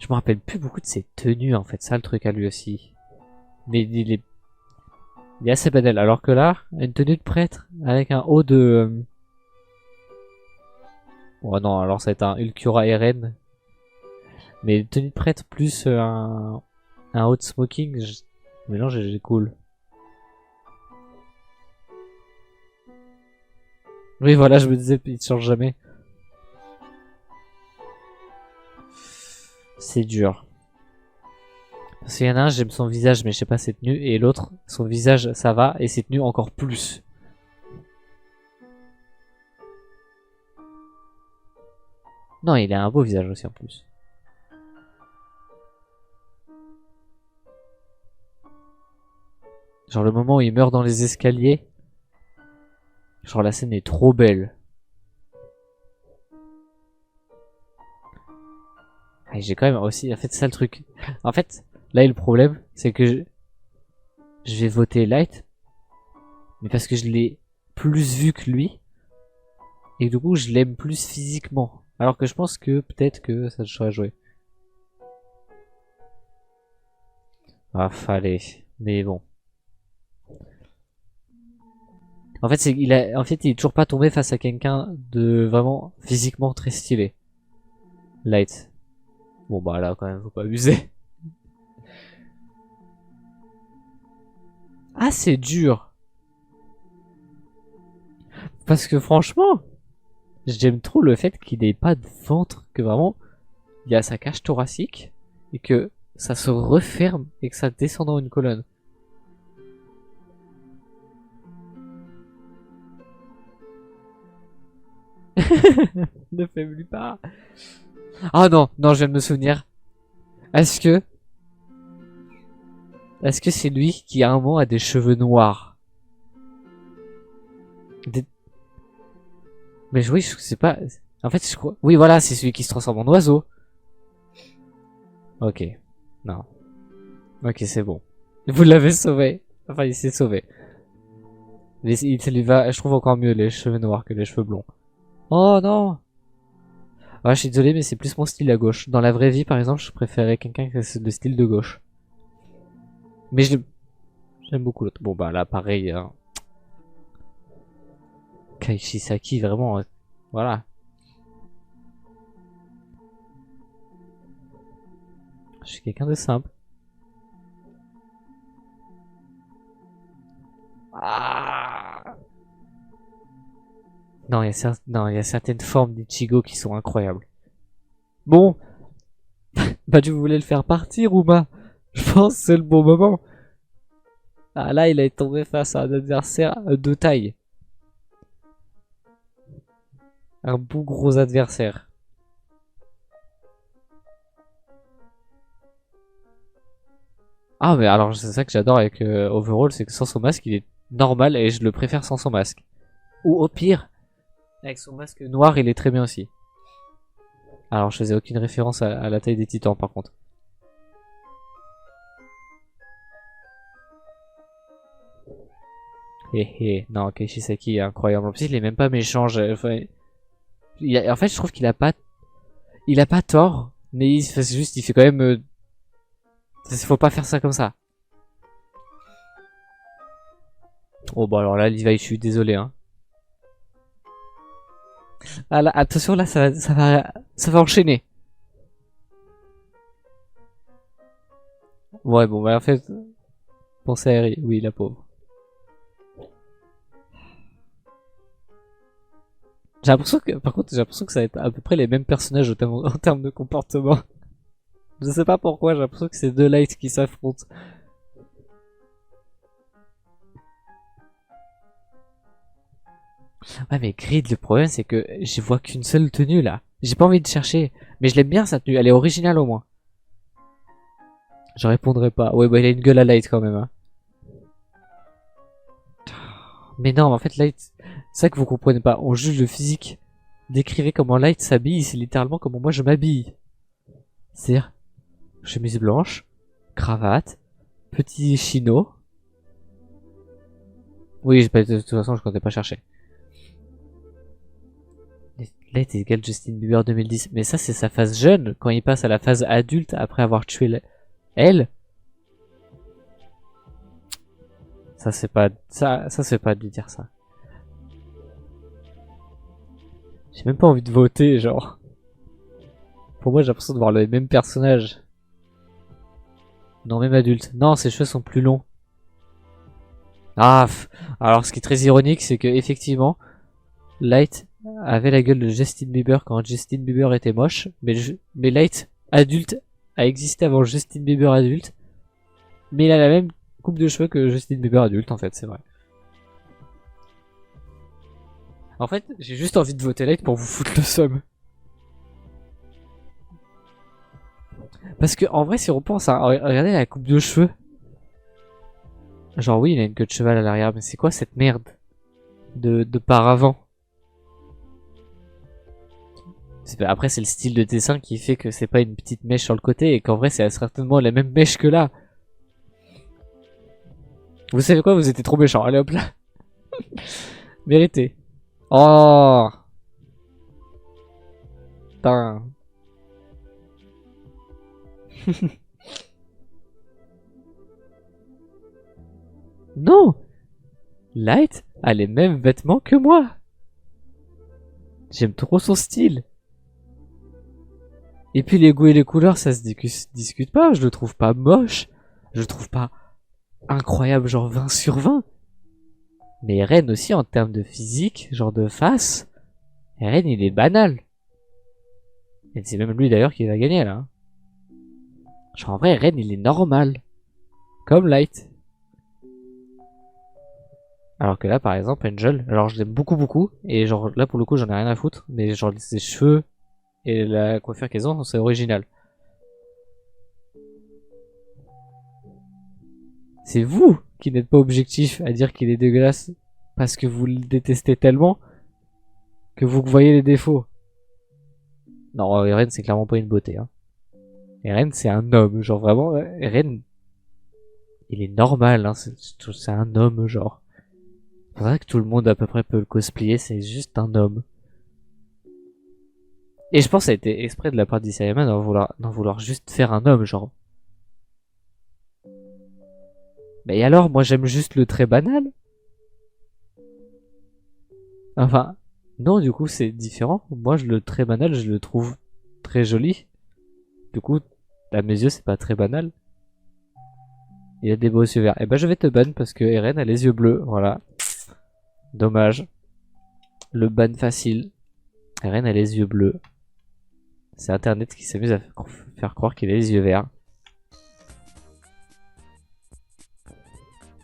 me rappelle plus beaucoup de ses tenues, en fait, ça le truc à lui aussi. Mais il est assez banal. Alors que là, une tenue de prêtre avec un haut de... Oh non, alors ça va être un Ulquiorra RN. Mais une tenue de prêtre plus un haut de smoking, mais non, j'ai cool. Oui, voilà, je me disais, il change jamais. C'est dur. Parce qu'il y en a un, j'aime son visage, mais je sais pas ses tenues. Et l'autre, son visage, ça va, et ses tenues encore plus. Non, il a un beau visage aussi en plus. Genre le moment où il meurt dans les escaliers. Genre la scène est trop belle. Ah, j'ai quand même aussi... En fait, c'est ça le truc. En fait, là, le problème, c'est que je vais voter Light. Mais parce que je l'ai plus vu que lui. Et du coup, je l'aime plus physiquement. Alors que je pense que peut-être que ça serait joué. Ah, fallait. Mais bon. En fait, il est toujours pas tombé face à quelqu'un de vraiment physiquement très stylé. Light. Bon bah là quand même, faut pas abuser. Ah, c'est dur. Parce que franchement, j'aime trop le fait qu'il n'ait pas de ventre, que vraiment, il y a sa cage thoracique, et que ça se referme, et que ça descend dans une colonne. Ne fais-lui pas. Ah non, non, je viens de me souvenir. Est-ce que... Est-ce que c'est lui qui à un moment a des cheveux noirs? Des... Mais oui, je sais pas. En fait, je crois... Oui, voilà, c'est celui qui se transforme en oiseau. Ok. Non. Ok, c'est bon. Vous l'avez sauvé. Enfin, il s'est sauvé. Mais il lui va, je trouve encore mieux les cheveux noirs que les cheveux blonds. Oh non! Ah, je suis désolé, mais c'est plus mon style à gauche. Dans la vraie vie, par exemple, je préférais quelqu'un qui a le style de gauche. Mais j'aime beaucoup l'autre. Bon, bah là, pareil. Hein. Kaishisaki, vraiment. Voilà. Je suis quelqu'un de simple. Ah non, il y a certaines formes d'Ichigo qui sont incroyables. Bon, bah tu voulais le faire partir, Uma. Je pense que c'est le bon moment. Ah là, il est tombé face à un adversaire de taille. Un beau gros adversaire. Ah mais alors c'est ça que j'adore avec Overall, c'est que sans son masque, il est normal et je le préfère sans son masque. Ou au pire, avec son masque noir, il est très bien aussi. Alors je faisais aucune référence à la taille des titans par contre. Non, Keishisaki est incroyable. En plus, il est même pas méchant. En fait, je trouve qu'il a pas il a pas tort, mais c'est juste, il fait quand même... faut pas faire ça comme ça. Oh bah alors là, Levi, je suis désolé, hein. Ah là, attention, là, ça va enchaîner. Ouais, bon, bah en fait, pensez à Harry. Oui, la pauvre. J'ai l'impression que, par contre, j'ai l'impression que ça va être à peu près les mêmes personnages en termes de comportement. Je sais pas pourquoi, j'ai l'impression que c'est deux lights qui s'affrontent. Ouais, mais Grid, le problème, c'est que je vois qu'une seule tenue, là. J'ai pas envie de chercher. Mais je l'aime bien, sa tenue. Elle est originale, au moins. Je répondrai pas. Ouais, bah, il a une gueule à Light, quand même, hein. Mais non, en fait, Light, c'est ça que vous comprenez pas. On juge le physique. Décrivez comment Light s'habille, c'est littéralement comment moi je m'habille. C'est-à-dire, chemise blanche, cravate, petit chino. Oui, de toute façon, je comptais pas chercher. Light est égal Justin Bieber 2010. Mais ça, c'est sa phase jeune, quand il passe à la phase adulte après avoir tué elle. Ça, c'est pas, ça c'est pas de lui dire ça. J'ai même pas envie de voter, genre. Pour moi, j'ai l'impression de voir les mêmes personnages. Non, même adulte. Non, ses cheveux sont plus longs. Ah, alors ce qui est très ironique, c'est que effectivement, Light avait la gueule de Justin Bieber quand Justin Bieber était moche, mais Light adulte a existé avant Justin Bieber adulte, mais il a la même coupe de cheveux que Justin Bieber adulte en fait, c'est vrai. En fait, j'ai juste envie de voter Light pour vous foutre le somme. Parce que en vrai, si on pense à regardez la coupe de cheveux. Genre oui, il a une queue de cheval à l'arrière, mais c'est quoi cette merde de paravent? Après, c'est le style de dessin qui fait que c'est pas une petite mèche sur le côté et qu'en vrai, c'est certainement la même mèche que là. Vous savez quoi? Vous étiez trop méchant. Allez hop là. Mérité. Oh. Putain. Non. Light a les mêmes vêtements que moi. J'aime trop son style. Et puis les goûts et les couleurs, ça se discute pas. Je le trouve pas moche. Je le trouve pas incroyable, genre 20 sur 20. Mais Ren aussi, en termes de physique, genre de face, Ren il est banal. Et c'est même lui d'ailleurs qui va gagner là. Genre en vrai, Ren il est normal. Comme Light. Alors que là, par exemple, Angel, alors je l'aime beaucoup beaucoup. Et genre là pour le coup, j'en ai rien à foutre. Mais genre ses cheveux et la coiffure qu'ils ont, c'est original. C'est vous qui n'êtes pas objectif à dire qu'il est dégueulasse parce que vous le détestez tellement que vous voyez les défauts. Non, Eren c'est clairement pas une beauté. Hein. Eren c'est un homme, genre vraiment. Eren, il est normal, hein, c'est un homme, genre. C'est vrai que tout le monde à peu près peut le cosplayer, c'est juste un homme. Et je pense que ça a été exprès de la part d'Isayama d'en vouloir juste faire un homme, genre. Mais alors, moi j'aime juste le trait banal. Enfin, non, du coup c'est différent. Moi le trait banal, je le trouve très joli. Du coup, à mes yeux, c'est pas très banal. Il a des beaux yeux verts. Et ben je vais te ban parce que Eren a les yeux bleus, voilà. Dommage. Le ban facile. Eren a les yeux bleus. C'est Internet qui s'amuse à faire croire qu'il a les yeux verts.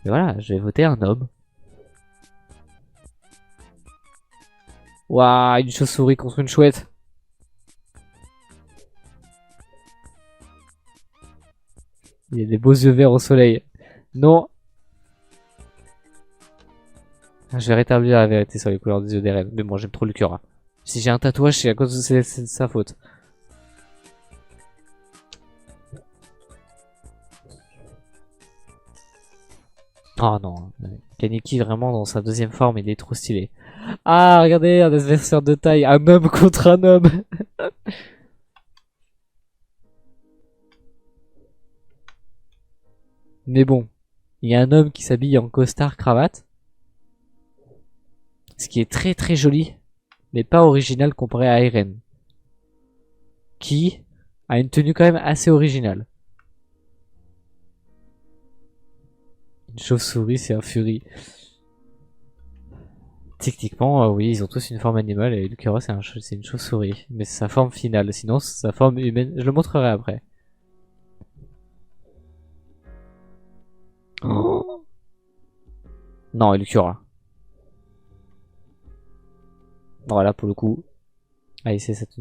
Mais voilà, je vais voter un homme. Waouh, une chauve-souris contre une chouette. Il a des beaux yeux verts au soleil. Non. Je vais rétablir la vérité sur les couleurs des yeux d'Eren. Mais bon, j'aime trop le cœur. Si j'ai un tatouage, c'est à cause de sa faute. Oh non. Kaneki, vraiment, dans sa deuxième forme, il est trop stylé. Ah, regardez, un adversaire de taille. Un homme contre un homme. Mais bon, il y a un homme qui s'habille en costard cravate, ce qui est très très joli, mais pas original comparé à Eren, qui a une tenue quand même assez originale. Une chauve-souris, c'est un furie. Techniquement, oui, ils ont tous une forme animale et Lucera c'est une chauve-souris, mais c'est sa forme finale. Sinon, c'est sa forme humaine. Je le montrerai après. Oh non, Lucera. Voilà, pour le coup. Allez, c'est cette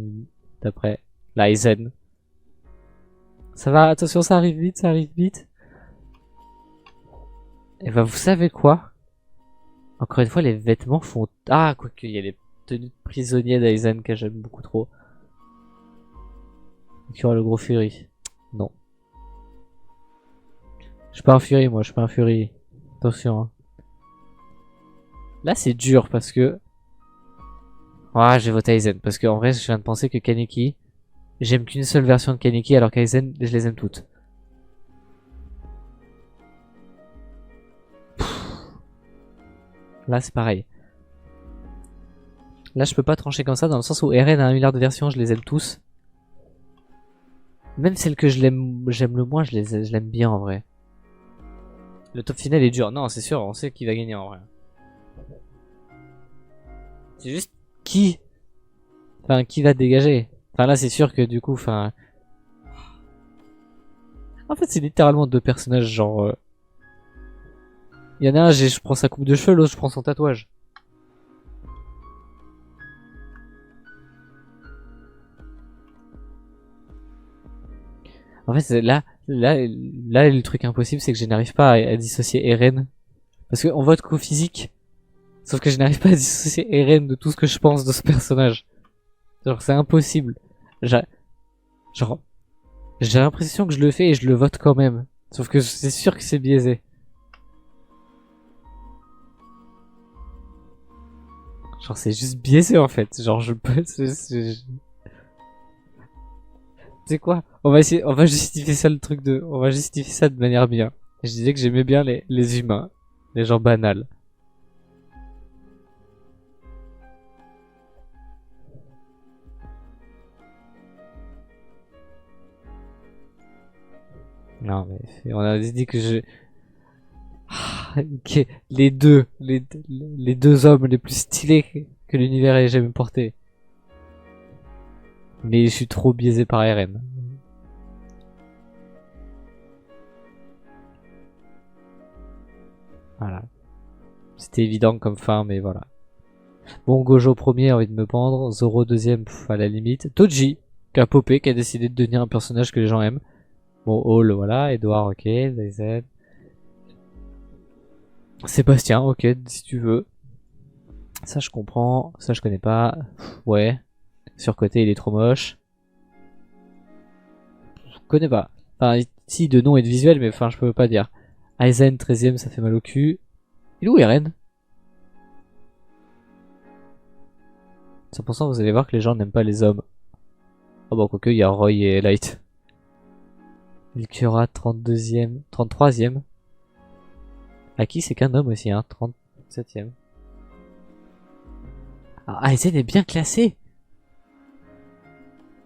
d'après. La Aizen. Ça va, attention, ça arrive vite, ça arrive vite. Et bah, vous savez quoi? Encore une fois, les vêtements font... Ah, quoique, il y a les tenues de prisonnier d'Aizen que j'aime beaucoup trop. Lucera, le gros Fury. Non. Je suis pas un Fury, moi, je suis pas un Fury. Attention, hein. Là, c'est dur parce que... Ah, je vais voter Aizen. Parce qu'en vrai, je viens de penser que Kaneki... J'aime qu'une seule version de Kaneki, alors qu'Aizen, je les aime toutes. Là, c'est pareil. Là, je peux pas trancher comme ça, dans le sens où Eren a 1 milliard de versions, je les aime tous. Même celle que j'aime le moins, je l'aime bien en vrai. Le top final est dur. Non, c'est sûr, on sait qui va gagner en vrai. C'est juste qui... Enfin, qui va dégager. Enfin, là, c'est sûr que du coup, enfin... En fait, c'est littéralement deux personnages, genre... Il y en a un, je prends sa coupe de cheveux, l'autre, je prends son tatouage. En fait, là, le truc impossible, c'est que je n'arrive pas à dissocier Eren. Parce qu'on vote qu'au physique. Sauf que je n'arrive pas à dissocier Eren de tout ce que je pense de ce personnage. Genre, c'est impossible. Genre, j'ai l'impression que je le fais et je le vote quand même. Sauf que c'est sûr que c'est biaisé. Genre, c'est juste biaisé en fait. Genre, je peux... Tu sais quoi? On va justifier ça on va justifier ça de manière bien. Je disais que j'aimais bien les humains. Les gens banals. Non, mais on a dit que que les deux hommes les plus stylés que l'univers ait jamais porté. Mais je suis trop biaisé par Eren. Voilà. C'était évident comme fin, mais voilà. Bon, Gojo premier, envie de me pendre. Zoro deuxième, à la limite. Toji, qui a popé, qui a décidé de devenir un personnage que les gens aiment. Bon, Hall, voilà. Edouard, ok. Daisen. Sébastien, ok, si tu veux. Ça, je comprends. Ça, je connais pas. Ouais. Surcoté, il est trop moche. Je connais pas. Enfin, si, de nom et de visuel, mais enfin, je peux pas dire. Aizen, 13ème, ça fait mal au cul. Il est où Eren? 100%, vous allez voir que les gens n'aiment pas les hommes. Oh bon, quoique, il y a Roy et Light. Vilcura, 32ème, 33ème. Aki, c'est qu'un homme aussi, hein, 37ème. Ah, Aizen est bien classé.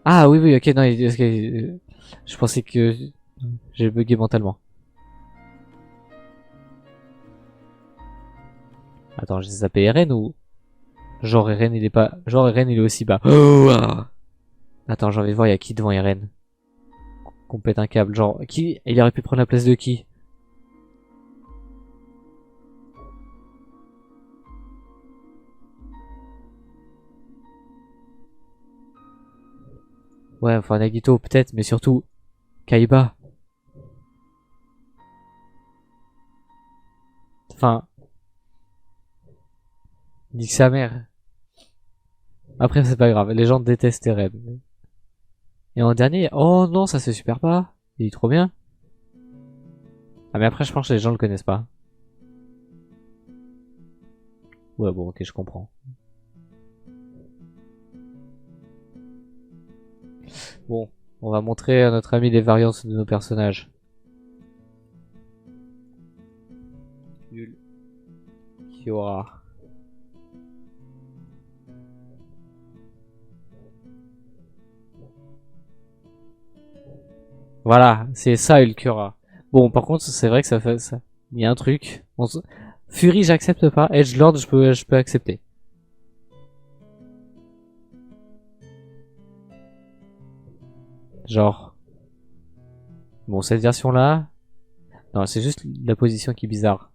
Ah oui, oui, ok, non, je pensais que j'ai bugué mentalement. Attends, j'ai zappé Eren ou... Genre Eren il est pas... Genre Eren il est aussi bas. Oh, ah. Attends, j'ai envie de voir, il y a qui devant Eren? Qu'on pète un câble, genre... Qui... Il aurait pu prendre la place de qui? Ouais, enfin Nagito peut-être, mais surtout... Kaiba. Enfin... Nique sa mère. Après c'est pas grave, les gens détestent Eren. Et en dernier... Oh non, ça se super pas. Il est trop bien. Ah mais après je pense que les gens le connaissent pas. Ouais bon ok je comprends. Bon, on va montrer à notre ami les variantes de nos personnages. Kiora. Voilà, c'est ça Ulquiorra. Bon, par contre, c'est vrai que ça fait ça. Il y a un truc. Fury, j'accepte pas. Edgelord, je peux accepter. Genre. Bon, cette version-là. Non, c'est juste la position qui est bizarre.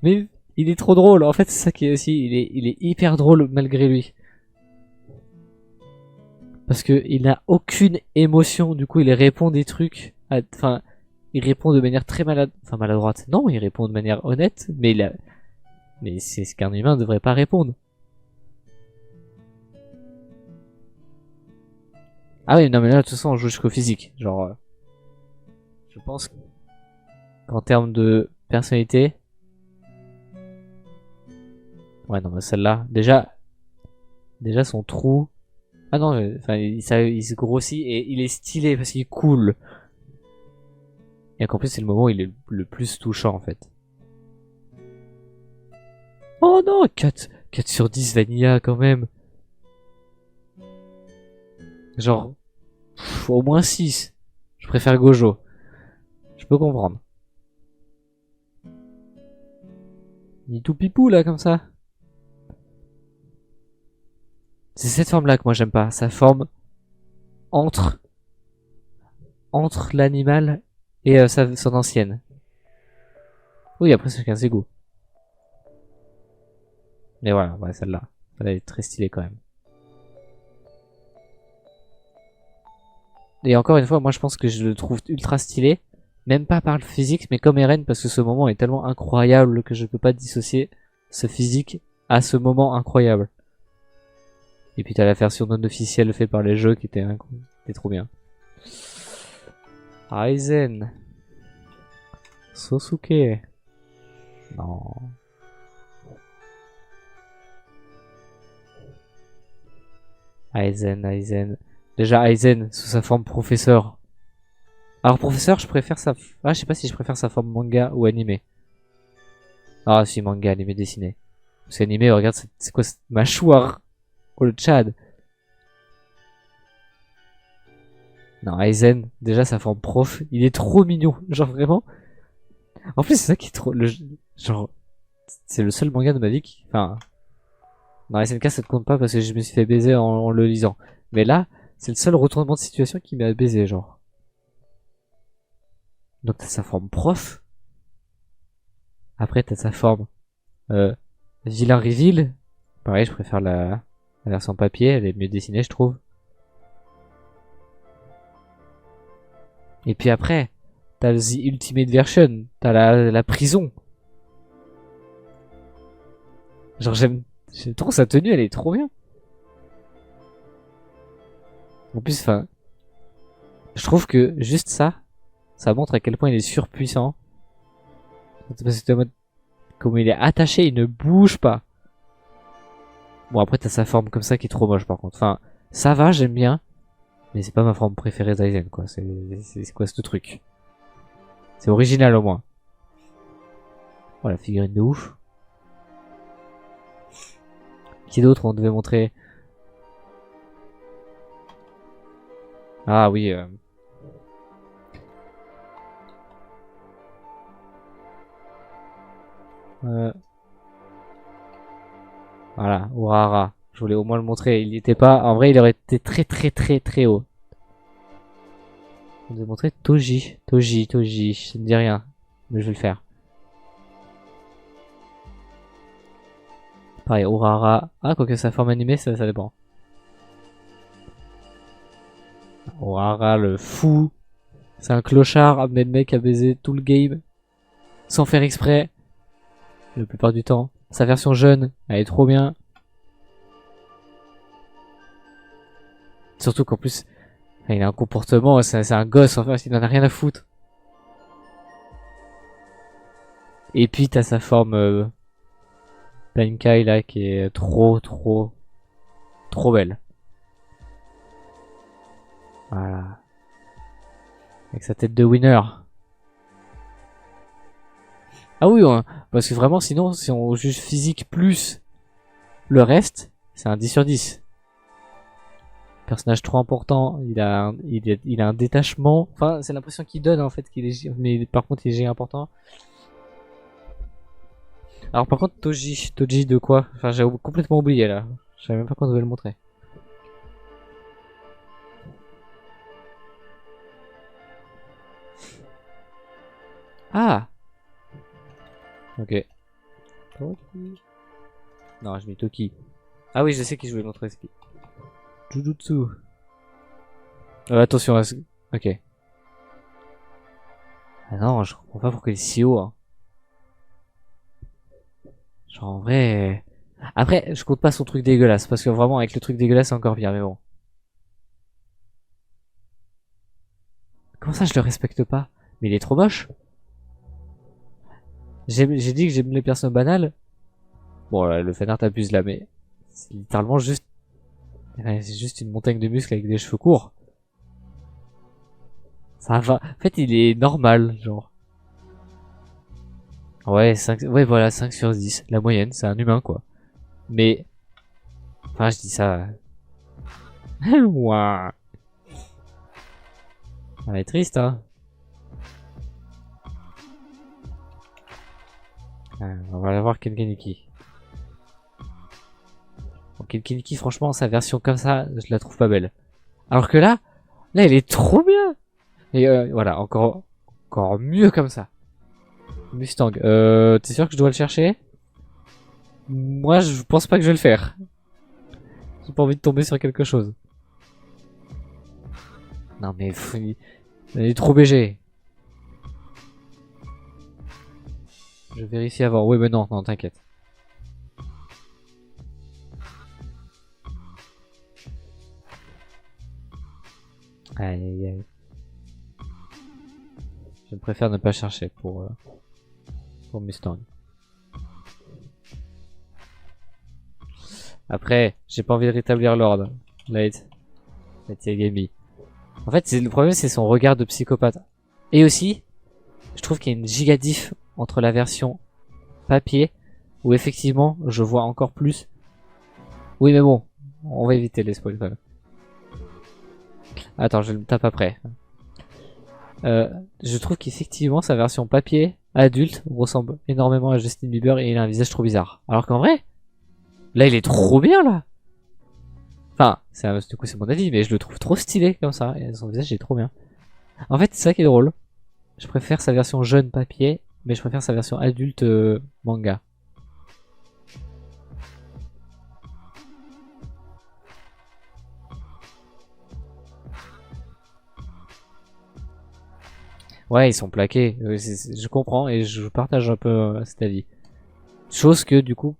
Mais il est trop drôle. En fait, c'est ça qui est aussi. Il est hyper drôle malgré lui. Parce que il n'a aucune émotion. Du coup, il répond des trucs. Enfin, il répond de manière très maladroite. Non, il répond de manière honnête. Mais c'est ce qu'un humain ne devrait pas répondre. Ah oui, non, mais là, de toute façon, on joue jusqu'au physique. Genre, je pense qu'en termes de personnalité. Ouais, non, mais celle-là. Déjà, son trou. Ah non, enfin, il se grossit et il est stylé parce qu'il est cool. Et qu'en plus, c'est le moment où il est le plus touchant, en fait. Oh non, 4 sur 10 Vanilla, quand même. Genre, au moins 6. Je préfère Gojo. Je peux comprendre. Il est tout pipou, là, comme ça. C'est cette forme-là que moi j'aime pas. Sa forme entre l'animal et son ancienne. Oui, après c'est qu'un égo. Mais voilà, ouais, celle-là. Elle est très stylée quand même. Et encore une fois, moi je pense que je le trouve ultra stylé. Même pas par le physique, mais comme Eren, parce que ce moment est tellement incroyable que je peux pas dissocier ce physique à ce moment incroyable. Et puis t'as la version non officielle faite par les jeux qui était trop bien. Aizen. Sosuke. Non. Aizen. Déjà Aizen sous sa forme professeur. Alors professeur, je préfère sa... Ah, je sais pas si je préfère sa forme manga ou animé. Ah si, manga, animé dessiné. Parce qu'animé, regarde, c'est quoi cette mâchoire? Oh le Tchad. Non, Aizen, déjà sa forme prof, il est trop mignon. Genre vraiment. En plus, c'est ça qui est trop... Genre, c'est le seul manga de ma vie qui... Enfin... Dans SNK, ça ne compte pas parce que je me suis fait baiser en le lisant. Mais là, c'est le seul retournement de situation qui m'a baisé, genre. Donc t'as sa forme prof. Après, t'as sa forme vilain reveal. Pareil, je préfère la version papier, elle est mieux dessinée, je trouve. Et puis après, t'as le The Ultimate Version, t'as la prison. Genre j'aime trop sa tenue, elle est trop bien. En plus, enfin, je trouve que juste ça montre à quel point il est surpuissant. Parce que comme il est attaché, il ne bouge pas. Bon, après, t'as sa forme comme ça qui est trop moche, par contre. Enfin, ça va, j'aime bien. Mais c'est pas ma forme préférée d'Aizen, quoi. C'est quoi ce truc? C'est original, au moins. Oh, la figurine de ouf. Qui d'autre on devait montrer? Ah oui, voilà, Urara. Je voulais au moins le montrer. Il n'y était pas. En vrai, il aurait été très haut. On devait montrer Toji. Toji. Ça ne dit rien. Mais je vais le faire. Pareil, Urara. Ah, quoique sa forme animée, ça dépend. Urara, le fou. C'est un clochard, mais le mec a baisé tout le game. Sans faire exprès. La plupart du temps. Sa version jeune, elle est trop bien. Surtout qu'en plus, il a un comportement, c'est un gosse, en fait, il en a rien à foutre. Et puis t'as sa forme Bankai là qui est trop belle. Voilà. Avec sa tête de winner. Ah oui, hein, parce que vraiment, sinon, si on juge physique plus le reste, c'est un 10 sur 10. Personnage trop important, il a un détachement. Enfin, c'est l'impression qu'il donne en fait qu'il est, mais par contre il est giga important. Alors par contre Toji de quoi? Enfin j'ai complètement oublié là. Je savais même pas qu'on devait le montrer. Ah. Ok. Non, je mets Toki. Ah oui, je sais qui je voulais montrer. C'est qui. Jujutsu. Attention à ce... Ok. Ah non, je comprends pas pourquoi il est si haut. Hein. Genre en vrai... Après, je compte pas son truc dégueulasse, parce que vraiment avec le truc dégueulasse c'est encore pire, mais bon. Comment ça je le respecte pas? Mais il est trop moche. J'ai dit que j'aime les personnes banales. Bon, là, le fanart abuse là, mais c'est littéralement juste... Ouais, c'est juste une montagne de muscles avec des cheveux courts. Ça va. En fait, il est normal, genre. Ouais, 5... ouais, voilà, 5 sur 10. La moyenne, c'est un humain, quoi. Mais... Enfin, je dis ça... Ouah. Ça va être triste, hein. On va aller voir Kenkaniki. Bon, Kenkaniki, franchement, sa version comme ça, je la trouve pas belle. Alors que là, elle est trop bien. Et voilà, encore mieux comme ça. Mustang. T'es sûr que je dois le chercher? Moi, je pense pas que je vais le faire. J'ai pas envie de tomber sur quelque chose. Non mais il est trop BG. Je vérifie avant. Oui mais non, non t'inquiète. Aïe aïe aïe. Je préfère ne pas chercher pour Mustang. Après, j'ai pas envie de rétablir l'ordre. Light Yagami. En fait, le problème c'est son regard de psychopathe. Et aussi, je trouve qu'il y a une giga diff entre la version papier où effectivement je vois encore plus. Oui mais bon, on va éviter les spoils quand même. Attends, je le tape après. Je trouve qu'effectivement sa version papier adulte ressemble énormément à Justin Bieber et il a un visage trop bizarre. Alors qu'en vrai, là il est trop bien là. Enfin, du coup c'est mon avis, mais je le trouve trop stylé comme ça. Et son visage est trop bien. En fait, c'est ça qui est drôle. Je préfère sa version jeune papier, mais je préfère sa version adulte manga. Ouais, ils sont plaqués. Je comprends et je partage un peu cet avis. Chose que du coup,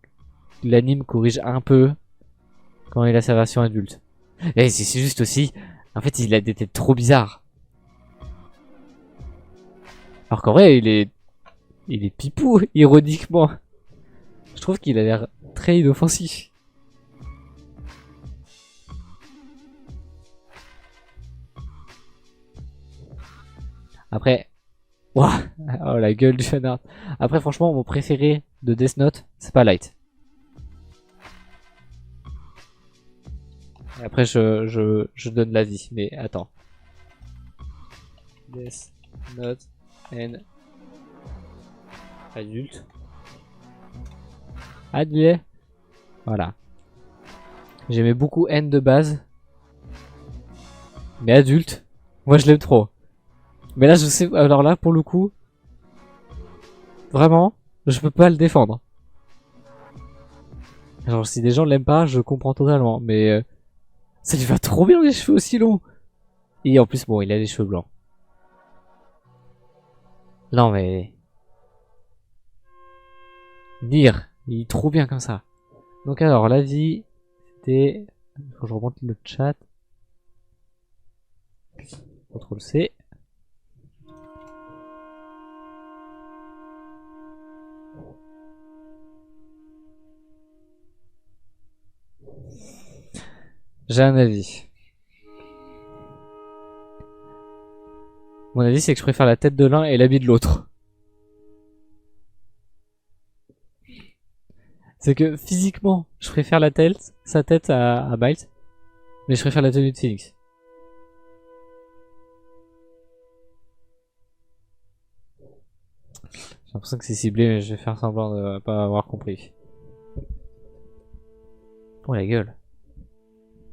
l'anime corrige un peu quand il a sa version adulte. Et c'est juste aussi, en fait, il a des têtes trop bizarres. Alors qu'en vrai, il est pipou, ironiquement. Je trouve qu'il a l'air très inoffensif. Après, ouah, oh la gueule du fanart. Après, franchement, mon préféré de Death Note, c'est pas Light. Et après, je donne l'avis, mais attends. Death Note and adulte. Adulte. Voilà. J'aimais beaucoup N de base. Mais adulte, moi je l'aime trop. Mais là, je sais, alors là, pour le coup, vraiment, je peux pas le défendre. Genre, si des gens l'aiment pas, je comprends totalement. Mais ça lui va trop bien les cheveux aussi longs. Et en plus, bon, il a les cheveux blancs. Non, mais... Dire, il est trop bien comme ça. Donc alors, la vie, c'était... Faut que je remonte le chat. CTRL C. J'ai un avis. Mon avis, c'est que je préfère la tête de l'un et l'habit de l'autre. C'est que physiquement, je préfère sa tête à Miles, mais je préfère la tenue de Phoenix. J'ai l'impression que c'est ciblé, mais je vais faire semblant de pas avoir compris. Oh la gueule.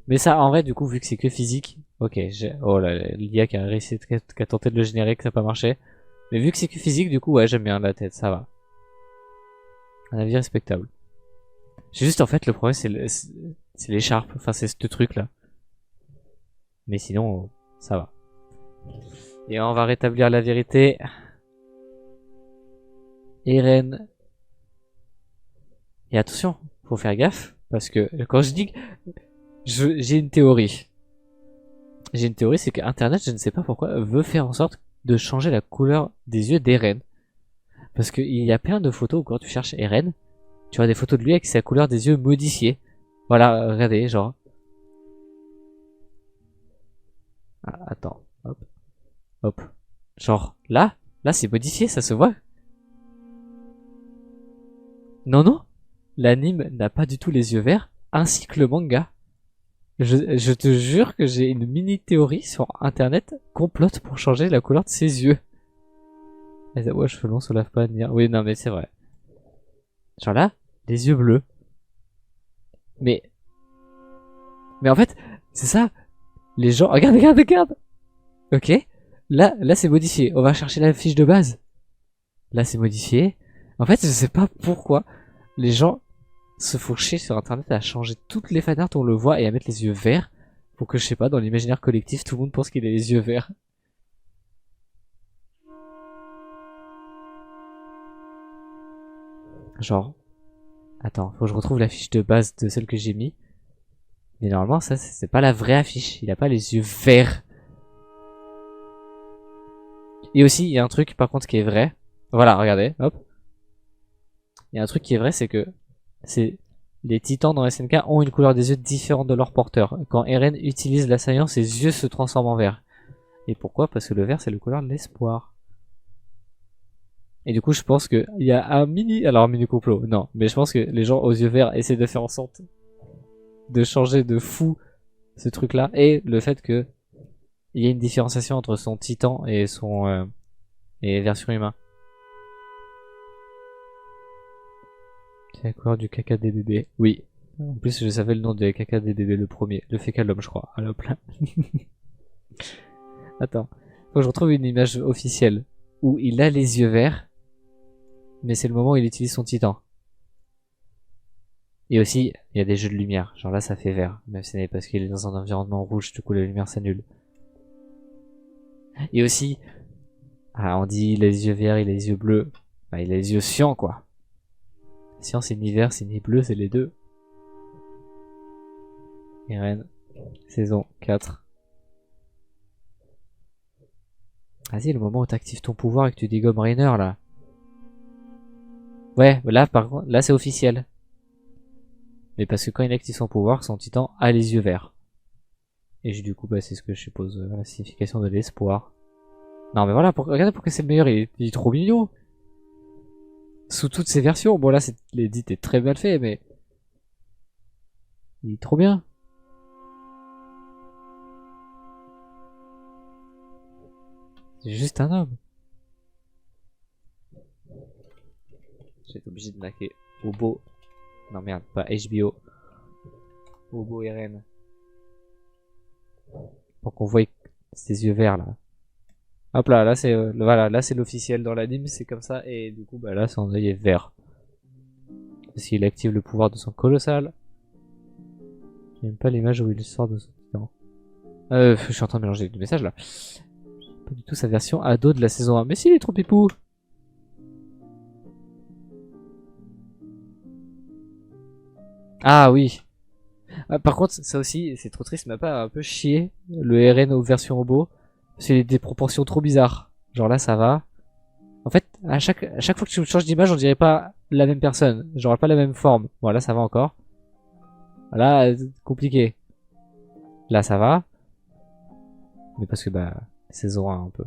Mais ça, en vrai, du coup, vu que c'est que physique, ok, oh là, l'IA qui a réussi, qui a tenté de le générer, que ça n'a pas marché. Mais vu que c'est que physique, du coup, ouais, j'aime bien la tête, ça va. Un avis respectable. J'ai juste, en fait, le problème, c'est l'écharpe, enfin, c'est ce truc-là. Mais sinon, ça va. Et on va rétablir la vérité. Eren. Et attention, faut faire gaffe, parce que quand je dis que j'ai une théorie. J'ai une théorie, c'est qu'Internet, je ne sais pas pourquoi, veut faire en sorte de changer la couleur des yeux d'Eren. Parce qu'il y a plein de photos où quand tu cherches Eren, tu vois des photos de lui avec sa couleur des yeux modifiée. Voilà, regardez, genre. Ah, attends, hop, hop. Genre, là c'est modifié, ça se voit. Non, non, l'anime n'a pas du tout les yeux verts, ainsi que le manga. Je te jure que j'ai une mini théorie sur internet complote pour changer la couleur de ses yeux. Ouais, cheveux longs se lave pas à dire. Oui, non, mais c'est vrai. Genre là, les yeux bleus. Mais en fait, c'est ça. Les gens, regarde, regarde, regarde. Ok. Là, c'est modifié. On va chercher la fiche de base. Là, c'est modifié. En fait, je sais pas pourquoi les gens se font chier sur internet à changer toutes les fanarts où on le voit et à mettre les yeux verts pour que, je sais pas, dans l'imaginaire collectif, tout le monde pense qu'il a les yeux verts. Genre, attends, faut que je retrouve la fiche de base de celle que j'ai mis. Mais normalement, ça, c'est pas la vraie affiche. Il a pas les yeux verts. Et aussi, il y a un truc, par contre, qui est vrai. Voilà, regardez, hop. Il y a un truc qui est vrai, c'est que les titans dans SNK ont une couleur des yeux différente de leur porteur. Quand Eren utilise l'assaillant, ses yeux se transforment en vert. Et pourquoi? Parce que le vert, c'est la couleur de l'espoir. Et du coup, je pense qu'il y a un mini complot, non, mais je pense que les gens aux yeux verts essaient de faire en sorte de changer de fou ce truc-là. Et le fait que il y a une différenciation entre son titan et son et version humain. C'est la couleur du caca des bébés. Oui. En plus, je savais le nom des caca des bébés, le premier. Le fécalum, je crois. À hop là. Attends. Faut que je retrouve une image officielle où il a les yeux verts, mais c'est le moment où il utilise son titan. Et aussi, il y a des jeux de lumière. Genre là, ça fait vert. Même si c'est parce qu'il est dans un environnement rouge, du coup, la lumière s'annule. Et aussi, on dit les yeux verts et les yeux bleus. Bah, il a les yeux cyan, quoi. Cyan, c'est ni vert, c'est ni bleu, c'est les deux. Eren, saison 4. Vas-y, le moment où t'actives ton pouvoir et que tu dégommes Rainer, là. Ouais, là, par contre, là, c'est officiel. Mais parce que quand il active son pouvoir, son titan a les yeux verts. Et du coup, bah, c'est ce que je suppose, la signification de l'espoir. Non, mais voilà, regardez pourquoi c'est le meilleur, il est trop mignon. Sous toutes ses versions. Bon, là, l'édit est très mal fait, mais il est trop bien. C'est juste un homme. J'ai été obligé de naquer Obo. Non, merde, pas HBO. Obo Eren. Pour qu'on voit ses yeux verts, là. Hop là, là c'est voilà, là c'est l'officiel dans l'anime, c'est comme ça, et du coup, bah là, son œil est vert. Parce qu'il active le pouvoir de son colossal. J'aime pas l'image où il sort de son titan. Je suis en train de mélanger les messages là. Pas du tout sa version ado de la saison 1. Mais si, il est trop pipou. Ah oui. Par contre, ça aussi, c'est trop triste, m'a pas un peu chié le RN aux versions robot. C'est des proportions trop bizarres. Genre là, ça va. En fait, à chaque fois que tu changes d'image, on dirait pas la même personne. Genre pas la même forme. Bon, là, ça va encore. Là, compliqué. Là, ça va. Mais parce que, bah, saison 1 un peu.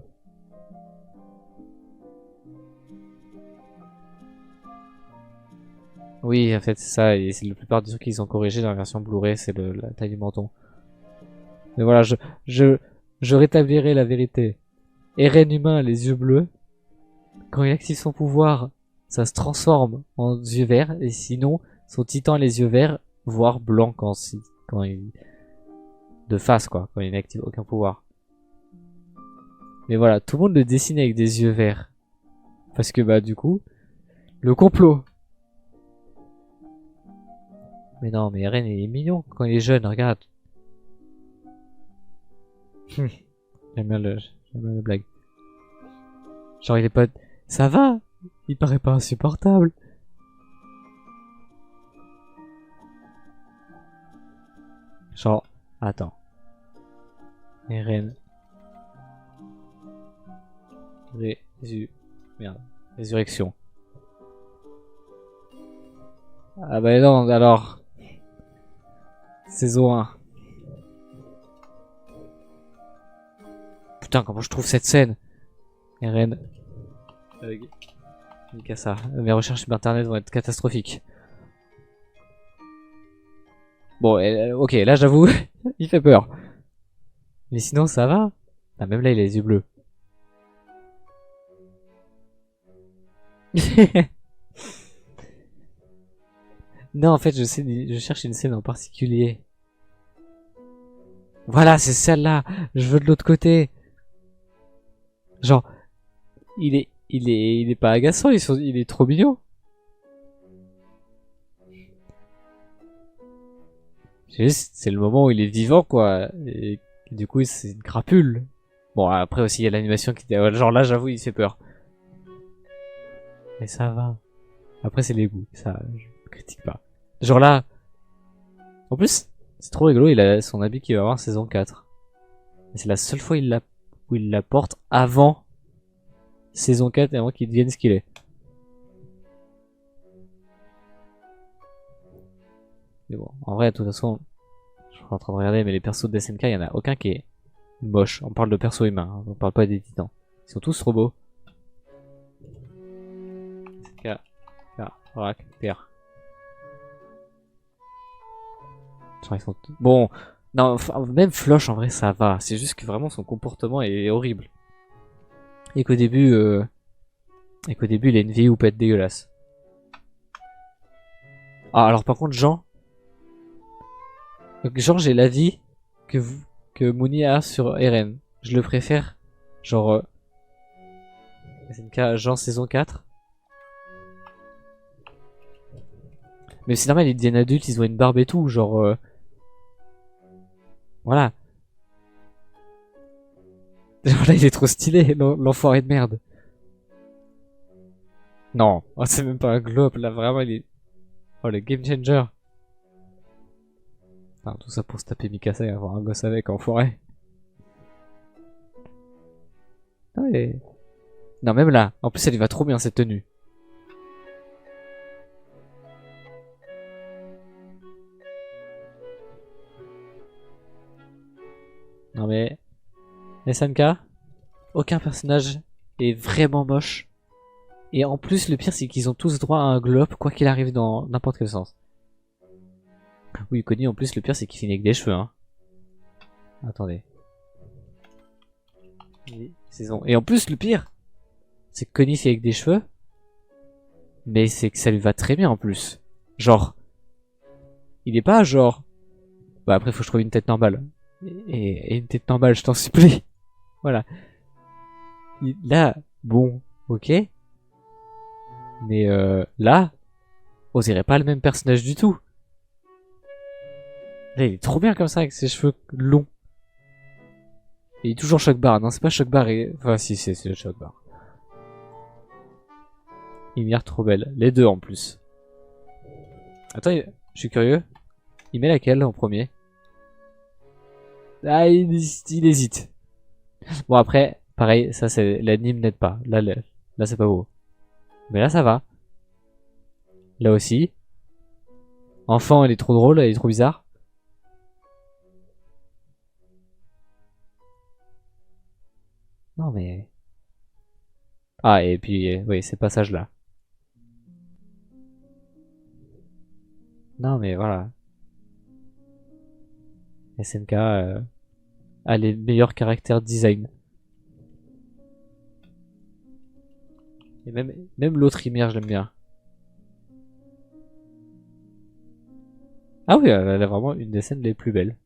Oui, en fait, c'est ça. Et c'est la plupart des trucs qu'ils ont corrigé dans la version Blu-ray, c'est la taille du menton. Mais voilà, je, je rétablirai la vérité. Eren humain a les yeux bleus. Quand il active son pouvoir, ça se transforme en yeux verts. Et sinon, son titan a les yeux verts, voire blancs quand il, de face quoi, quand il n'active aucun pouvoir. Mais voilà, tout le monde le dessine avec des yeux verts. Parce que bah du coup, le complot. Mais non, mais Eren il est mignon quand il est jeune, regarde. J'aime bien la blague. Genre il est pas... Ça va. Il paraît pas insupportable. Genre, attends. Eren. Merde. Résurrection. Ah bah non, alors. Saison 1. Putain, comment je trouve cette scène. Eren. Mikasa. Mes recherches sur internet vont être catastrophiques. Bon, ok, là j'avoue, il fait peur. Mais sinon ça va. Ah, même là il a les yeux bleus. Non, en fait, je cherche une scène en particulier. Voilà, c'est celle-là. Je veux de l'autre côté. Genre, il est pas agaçant, il est trop mignon. C'est le moment où il est vivant, quoi. Et du coup, c'est une crapule. Bon, après aussi, il y a l'animation qui, genre là, j'avoue, il fait peur. Mais ça va. Après, c'est les goûts. Ça, je critique pas. Genre là, en plus, c'est trop rigolo, il a son habit qu'il va avoir en saison 4. Et c'est la seule fois où il la porte avant saison 4 et avant qu'il devienne ce qu'il est. Mais bon, en vrai, de toute façon, je suis en train de regarder, mais les persos de SNK, il y en a aucun qui est moche. On parle de persos humains, hein, on parle pas des titans. Ils sont tous trop beaux. SNK, caractère. Genre, ils sont bon, non, même Floch en vrai ça va. C'est juste que vraiment son comportement est horrible. Et qu'au début, il a une vieille houppette dégueulasse. Ah, alors par contre, Jean, j'ai l'avis que Mouni a sur Eren. Je le préfère, genre, SNK Jean saison 4. Mais c'est normal, ils deviennent adultes, ils ont une barbe et tout, genre, voilà. Genre là, il est trop stylé, l'enfoiré de merde. Non, oh, c'est même pas un globe, là, vraiment, il est... Oh, le game changer. Non, tout ça pour se taper Mikasa et avoir un gosse avec en forêt. Ouais. Non, même là. En plus, elle lui va trop bien cette tenue. Non mais... SNK, aucun personnage est vraiment moche. Et en plus, le pire, c'est qu'ils ont tous droit à un globe, quoi qu'il arrive dans n'importe quel sens. Oui, Connie, en plus, le pire, c'est qu'il finit avec des cheveux, hein. Attendez. Saison. Et en plus, le pire, c'est que Connie fait avec des cheveux, mais c'est que ça lui va très bien en plus. Genre, il est pas genre... Bah après, faut que je trouve une tête normale. Et une tête normale, je t'en supplie. Voilà. Là, bon, ok. Mais là, on dirait pas le même personnage du tout. Là, il est trop bien comme ça avec ses cheveux longs. Et il est toujours Shock Bar. Non, c'est pas Shock Bar. Enfin, si, c'est le Shock Bar. Il m'a trop belle. Les deux en plus. Attends, je suis curieux. Il met laquelle en premier? Ah, il hésite. Bon, après, pareil, ça, c'est l'anime n'aide pas. Là c'est pas beau. Mais là, ça va. Là aussi. Enfant, elle est trop drôle, elle est trop bizarre. Non, mais... Ah, et puis, oui, ces passages-là. Non mais voilà. SNK a les meilleurs caractères design. Et même l'autre Ymir, je l'aime bien. Ah oui, elle a vraiment une des scènes les plus belles.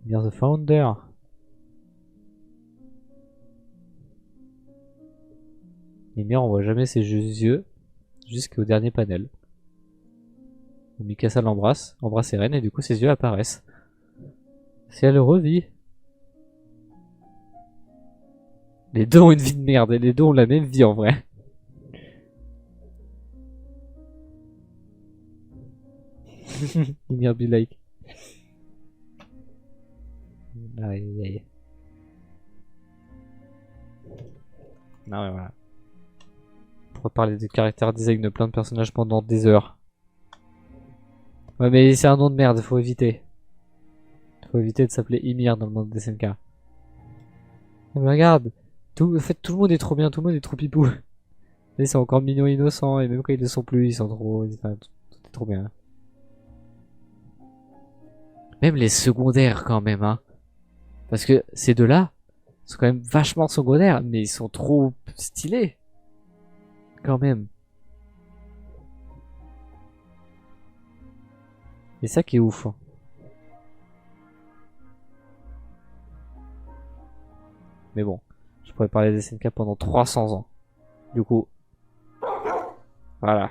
Ymir the Founder. Ymir, on voit jamais ses yeux jusqu'au dernier panel. Où Mikasa embrasse Eren et du coup ses yeux apparaissent. Si elle revit. Les deux ont une vie de merde et les deux ont la même vie en vrai. Ymir be like. Aïe aïe. Non mais voilà. On pourrait parler du caractère design de plein de personnages pendant des heures. Ouais mais c'est un nom de merde, faut éviter. Faut éviter de s'appeler Ymir dans le monde des SNK. Mais regarde, en fait tout le monde est trop bien, tout le monde est trop pipou. Ils sont encore mignons et innocents, et même quand ils le sont plus, ils sont trop... Enfin, tout est trop bien. Même les secondaires quand même, hein. Parce que ces deux-là sont quand même vachement secondaires, mais ils sont trop stylés. Quand même. Et ça qui est ouf. Hein. Mais bon, je pourrais parler des SNK pendant 300 ans. Du coup, voilà.